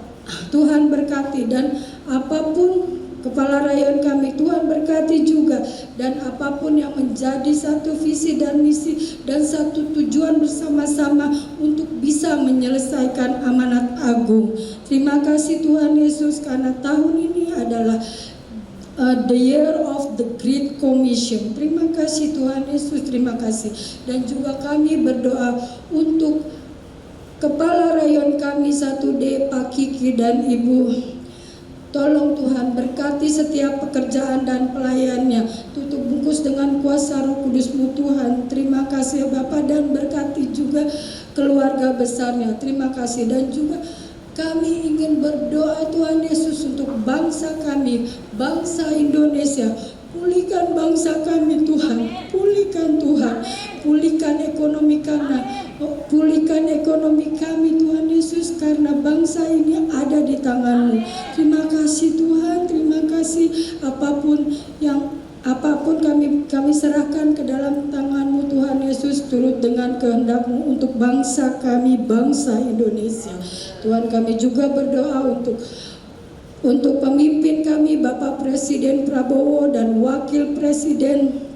S12: Tuhan berkati, dan apapun kepala rayon kami Tuhan berkati juga, dan apapun yang menjadi satu visi dan misi dan satu tujuan bersama-sama untuk bisa menyelesaikan amanat agung. Terima kasih Tuhan Yesus, karena tahun ini adalah the year of the Great Commission. Terima kasih Tuhan Yesus, terima kasih. Dan juga kami berdoa untuk Kepala Rayon kami 1D Pak Kiki dan Ibu Tolong Tuhan berkati setiap pekerjaan dan pelayannya. Tutup bungkus dengan kuasa Roh Kudus-Mu Tuhan. Terima kasih Bapa, dan berkati juga keluarga besarnya. Terima kasih. Dan juga kami ingin berdoa Tuhan Yesus untuk bangsa kami, bangsa Indonesia. Pulihkan bangsa kami Tuhan, pulihkan Tuhan, pulihkan ekonomi kami Tuhan Yesus, karena bangsa ini ada di tangan-Mu. Terima kasih Tuhan, terima kasih. Apapun kami serahkan ke dalam tangan-Mu Tuhan Yesus, turut dengan kehendak-Mu untuk bangsa kami, bangsa Indonesia. Tuhan, kami juga berdoa untuk pemimpin kami, Bapak Presiden Prabowo dan Wakil Presiden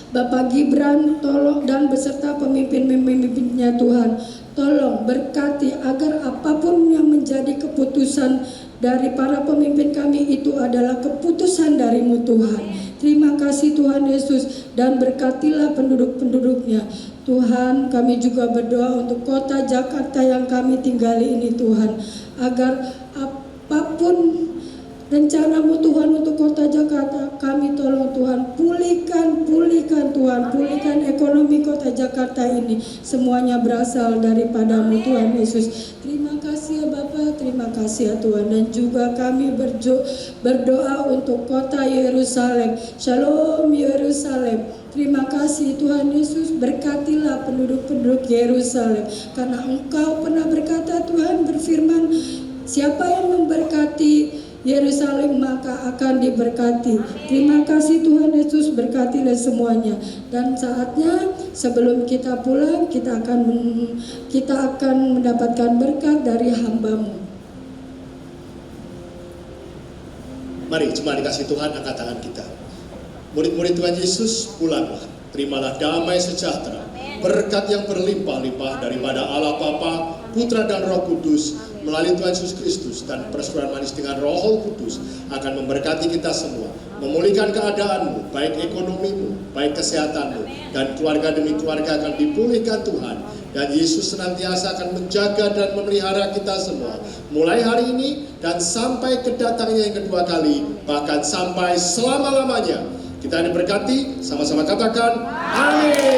S12: Bapak Gibran, tolong, dan beserta pemimpin-pemimpinnya Tuhan. Tolong berkati agar apapun yang menjadi keputusan dari para pemimpin kami itu adalah keputusan dari-Mu Tuhan. Terima kasih Tuhan Yesus, dan berkatilah penduduk-penduduknya. Tuhan, kami juga berdoa untuk kota Jakarta yang kami tinggali ini Tuhan, agar apapun rencana-Mu Tuhan untuk kota Jakarta, kami tolong Tuhan, pulihkan Tuhan, pulihkan ekonomi kota Jakarta ini. Semuanya berasal daripada-Mu Tuhan Yesus. Terima kasih ya Bapa, terima kasih ya Tuhan. Dan juga kami berdoa untuk kota Yerusalem. Shalom Yerusalem. Terima kasih Tuhan Yesus, berkatilah penduduk-penduduk Yerusalem, karena Engkau pernah berkata Tuhan, berfirman, siapa yang memberkati Yerusalem maka akan diberkati. Terima kasih Tuhan Yesus, berkatilah semuanya. Dan saatnya sebelum kita pulang, kita akan mendapatkan berkat dari hamba-Mu.
S5: Mari jemaat dikasih Tuhan, angkat tangan kita. Murid-murid Tuhan Yesus, pulanglah, terimalah damai sejahtera, berkat yang berlimpah-limpah daripada Allah Bapa, Putra dan Roh Kudus, melalui Tuhan Yesus Kristus, dan persekutuan manis dengan Roh Kudus akan memberkati kita semua, memulihkan keadaanmu, baik ekonomimu, baik kesehatanmu, dan keluarga demi keluarga akan dipulihkan Tuhan. Dan Yesus senantiasa akan menjaga dan memelihara kita semua, mulai hari ini dan sampai kedatangannya yang kedua kali, bahkan sampai selama-lamanya. Kita diberkati, sama-sama katakan amin.